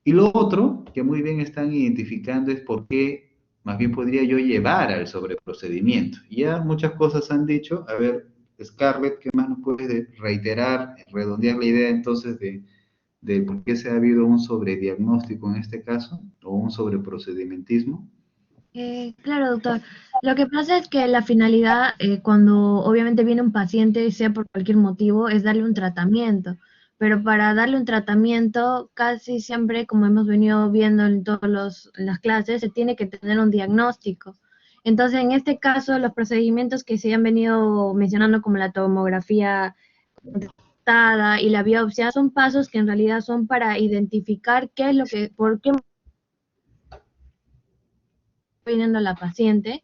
Y lo otro que muy bien están identificando es por qué más bien podría yo llevar al sobreprocedimiento. Ya muchas cosas han dicho. A ver, Scarlett, ¿qué más nos puedes reiterar, redondear la idea entonces de por qué se ha habido un sobrediagnóstico en este caso, o un sobreprocedimentismo? Claro, doctor. Lo que pasa es que la finalidad, cuando obviamente viene un paciente, sea por cualquier motivo, es darle un tratamiento. Pero para darle un tratamiento, casi siempre, como hemos venido viendo en todas las clases, se tiene que tener un diagnóstico. Entonces, en este caso, los procedimientos que se han venido mencionando, como la tomografía contrastada y la biopsia, son pasos que en realidad son para identificar qué es lo que, por qué viniendo la paciente.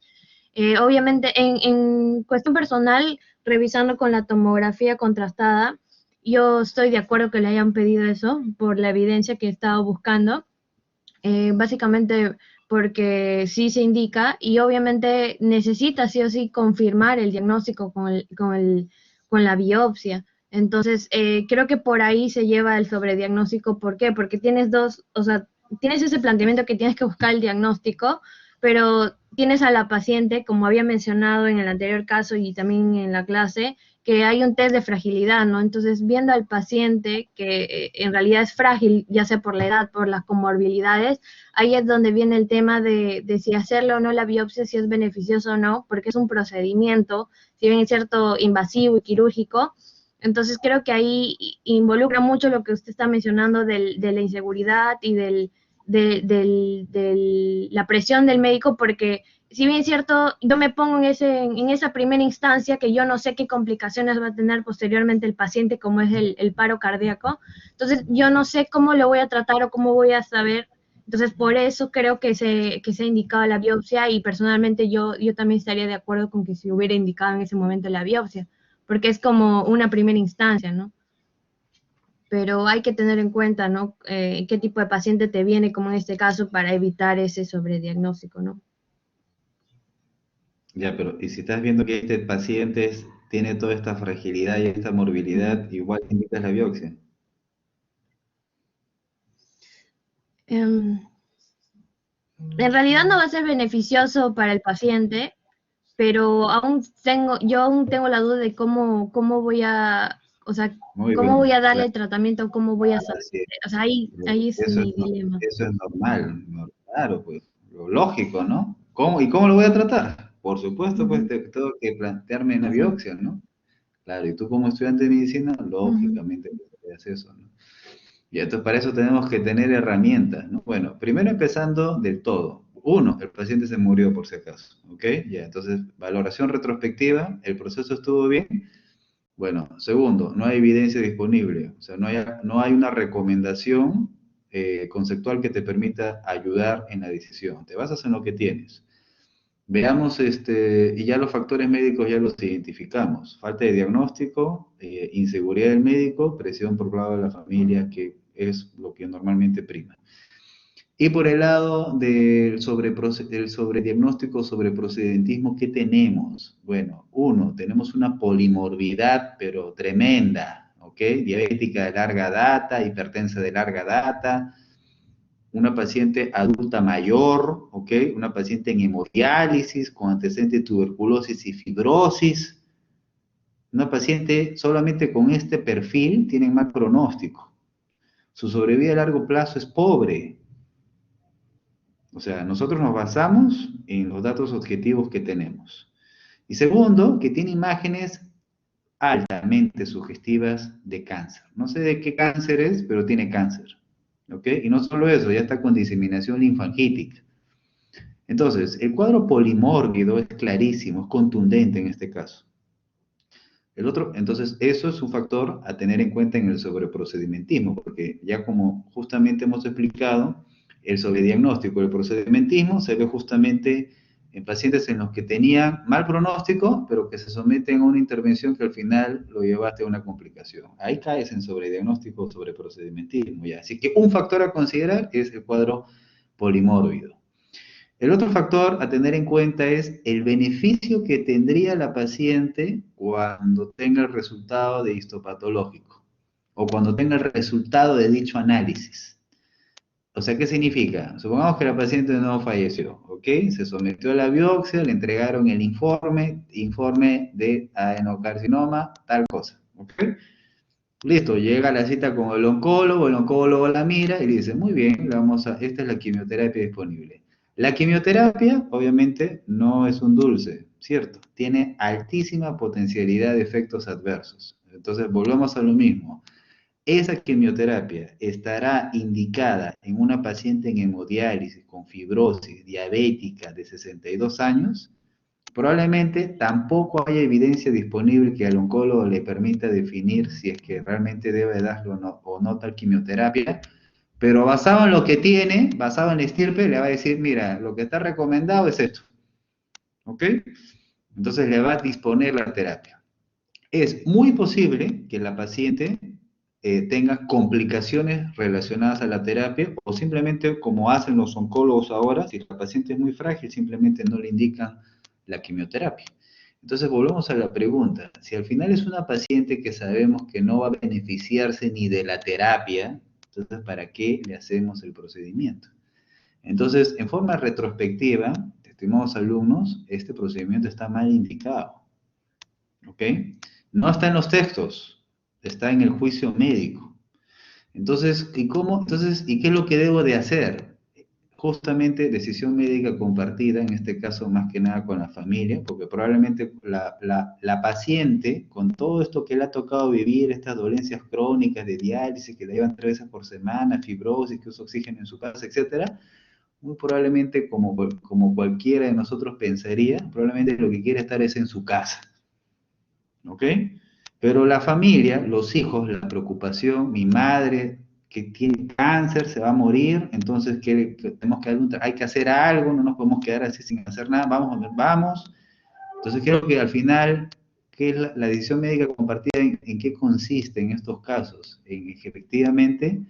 Obviamente, en cuestión personal, revisando con la tomografía contrastada, yo estoy de acuerdo que le hayan pedido eso por la evidencia que he estado buscando, básicamente porque sí se indica y obviamente necesita sí o sí confirmar el diagnóstico con la biopsia. Entonces, creo que por ahí se lleva el sobrediagnóstico. ¿Por qué? Porque tienes tienes ese planteamiento que tienes que buscar el diagnóstico, pero tienes a la paciente, como había mencionado en el anterior caso y también en la clase, que hay un test de fragilidad, ¿no? Entonces, viendo al paciente que en realidad es frágil, ya sea por la edad, por las comorbilidades, ahí es donde viene el tema de si hacerle o no la biopsia, si es beneficioso o no, porque es un procedimiento, si bien es cierto, invasivo y quirúrgico. Entonces, creo que ahí involucra mucho lo que usted está mencionando de la inseguridad y de la presión del médico, porque si bien es cierto, yo me pongo en esa primera instancia que yo no sé qué complicaciones va a tener posteriormente el paciente, como es el paro cardíaco. Entonces, yo no sé cómo lo voy a tratar o cómo voy a saber. Entonces, por eso creo que se ha indicado la biopsia y personalmente yo también estaría de acuerdo con que se hubiera indicado en ese momento la biopsia, porque es como una primera instancia, ¿no? Pero hay que tener en cuenta, ¿no? Qué tipo de paciente te viene, como en este caso, para evitar ese sobrediagnóstico, ¿no? Ya, pero y si estás viendo que este paciente tiene toda esta fragilidad y esta morbilidad, igual indicas la biopsia. En realidad no va a ser beneficioso para el paciente, pero yo aún tengo la duda de cómo voy a, o sea, Muy cómo bien, voy a darle claro. el tratamiento, cómo voy a saber. Sí. O sea, ahí es mi dilema. Eso es normal, claro, pues, lo lógico, ¿no? ¿Y cómo lo voy a tratar? Por supuesto, pues tengo que plantearme una biopsia, ¿no? Claro, y tú como estudiante de medicina, lógicamente haces eso, ¿no? Y entonces para eso tenemos que tener herramientas, ¿no? Bueno, primero empezando del todo. Uno, el paciente se murió por si acaso, ¿ok? Ya, entonces, valoración retrospectiva, ¿el proceso estuvo bien? Bueno, segundo, no hay evidencia disponible, o sea, no hay una recomendación conceptual que te permita ayudar en la decisión. Te basas en lo que tienes. Veamos, y ya los factores médicos ya los identificamos. Falta de diagnóstico, inseguridad del médico, presión por lado de la familia, que es lo que normalmente prima. Y por el lado del sobrediagnóstico, sobreprocedentismo, ¿qué tenemos? Bueno, uno, tenemos una polimorbidad, pero tremenda, ¿ok? Diabética de larga data, hipertensa de larga data, una paciente adulta mayor, ¿ok? Una paciente en hemodiálisis con antecedente de tuberculosis y fibrosis. Una paciente solamente con este perfil tiene mal pronóstico. Su sobrevida a largo plazo es pobre. O sea, nosotros nos basamos en los datos objetivos que tenemos. Y segundo, que tiene imágenes altamente sugestivas de cáncer. No sé de qué cáncer es, pero tiene cáncer. ¿Ok? Y no solo eso, ya está con diseminación linfangítica. Entonces, el cuadro polimórbido es clarísimo, es contundente en este caso. Entonces, eso es un factor a tener en cuenta en el sobreprocedimentismo, porque ya como justamente hemos explicado, el sobrediagnóstico del procedimentismo se ve justamente en pacientes en los que tenían mal pronóstico, pero que se someten a una intervención que al final lo llevaste a una complicación. Ahí caes en sobrediagnóstico o sobreprocedimentismo ya. Así que un factor a considerar es el cuadro polimórbido. El otro factor a tener en cuenta es el beneficio que tendría la paciente cuando tenga el resultado de histopatológico o cuando tenga el resultado de dicho análisis. O sea, ¿qué significa? Supongamos que la paciente no falleció, ¿ok? Se sometió a la biopsia, le entregaron el informe de adenocarcinoma, tal cosa, ¿ok? Listo, llega a la cita con el oncólogo la mira y le dice, muy bien, esta es la quimioterapia disponible. La quimioterapia, obviamente, no es un dulce, ¿cierto? Tiene altísima potencialidad de efectos adversos. Entonces, volvemos a lo mismo. Esa quimioterapia estará indicada en una paciente en hemodiálisis con fibrosis diabética de 62 años. Probablemente tampoco haya evidencia disponible que al oncólogo le permita definir si es que realmente debe darle o no tal quimioterapia, pero basado en lo que tiene, basado en la estirpe, le va a decir, mira, lo que está recomendado es esto, ¿ok? Entonces le va a disponer la terapia. Es muy posible que la paciente tenga complicaciones relacionadas a la terapia o simplemente como hacen los oncólogos ahora, si la paciente es muy frágil, simplemente no le indican la quimioterapia. Entonces volvemos a la pregunta, si al final es una paciente que sabemos que no va a beneficiarse ni de la terapia, entonces ¿para qué le hacemos el procedimiento? Entonces, en forma retrospectiva, estimados alumnos, este procedimiento está mal indicado, ¿ok? No está en los textos, está en el juicio médico. Entonces, ¿y qué es lo que debo de hacer? Justamente decisión médica compartida, en este caso más que nada con la familia, porque probablemente la paciente, con todo esto que le ha tocado vivir, estas dolencias crónicas de diálisis que le llevan 3 veces por semana, fibrosis, que usa oxígeno en su casa, etcétera, muy probablemente, como cualquiera de nosotros pensaría, probablemente lo que quiere estar es en su casa, ¿ok? Pero la familia, los hijos, la preocupación, mi madre que tiene cáncer, se va a morir, entonces tenemos que hay que hacer algo, no nos podemos quedar así sin hacer nada, vamos. Entonces creo que al final, ¿qué es la decisión médica compartida? ¿En qué consiste en estos casos? En efectivamente,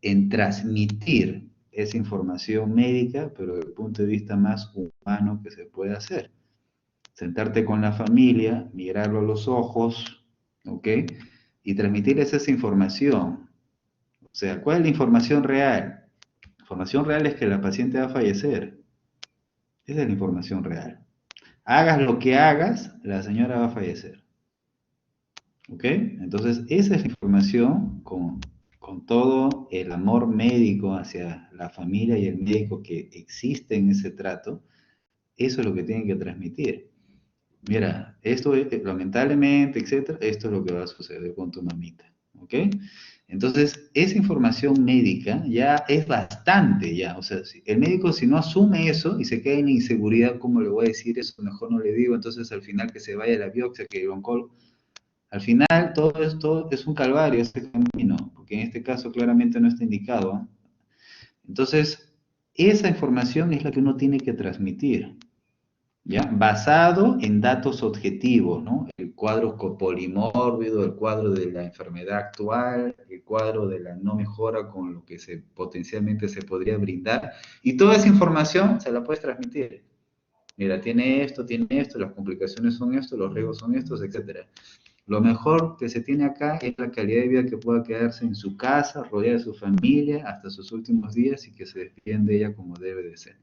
en transmitir esa información médica, pero desde el punto de vista más humano que se puede hacer. Sentarte con la familia, mirarlo a los ojos, ¿ok? Y transmitirles esa información. O sea, ¿cuál es la información real? La información real es que la paciente va a fallecer. Esa es la información real. Hagas lo que hagas, la señora va a fallecer. ¿Ok? Entonces, esa es la información con todo el amor médico hacia la familia y el médico que existe en ese trato. Eso es lo que tienen que transmitir. Mira, esto lamentablemente, etcétera, esto es lo que va a suceder con tu mamita, ¿ok? Entonces, esa información médica ya es bastante, ya, o sea, el médico si no asume eso y se queda en inseguridad, ¿cómo le voy a decir eso? Mejor no le digo, entonces al final que se vaya a la biopsia, que el oncólogo, al final todo esto es un calvario, este camino, porque en este caso claramente no está indicado, ¿eh? Entonces, esa información es la que uno tiene que transmitir, ¿ya? Basado en datos objetivos, ¿no? El cuadro polimórbido, el cuadro de la enfermedad actual, el cuadro de la no mejora con lo que potencialmente se podría brindar, y toda esa información se la puedes transmitir. Mira, tiene esto, las complicaciones son esto, los riesgos son estos, etc. Lo mejor que se tiene acá es la calidad de vida que pueda quedarse en su casa, rodeada de su familia, hasta sus últimos días, y que se despiden de ella como debe de ser.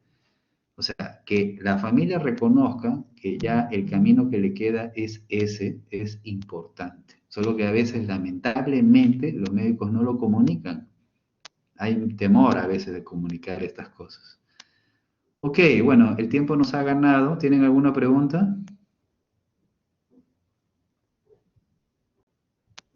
O sea, que la familia reconozca que ya el camino que le queda es ese, es importante. Solo que a veces, lamentablemente, los médicos no lo comunican. Hay temor a veces de comunicar estas cosas. Ok, bueno, el tiempo nos ha ganado. ¿Tienen alguna pregunta?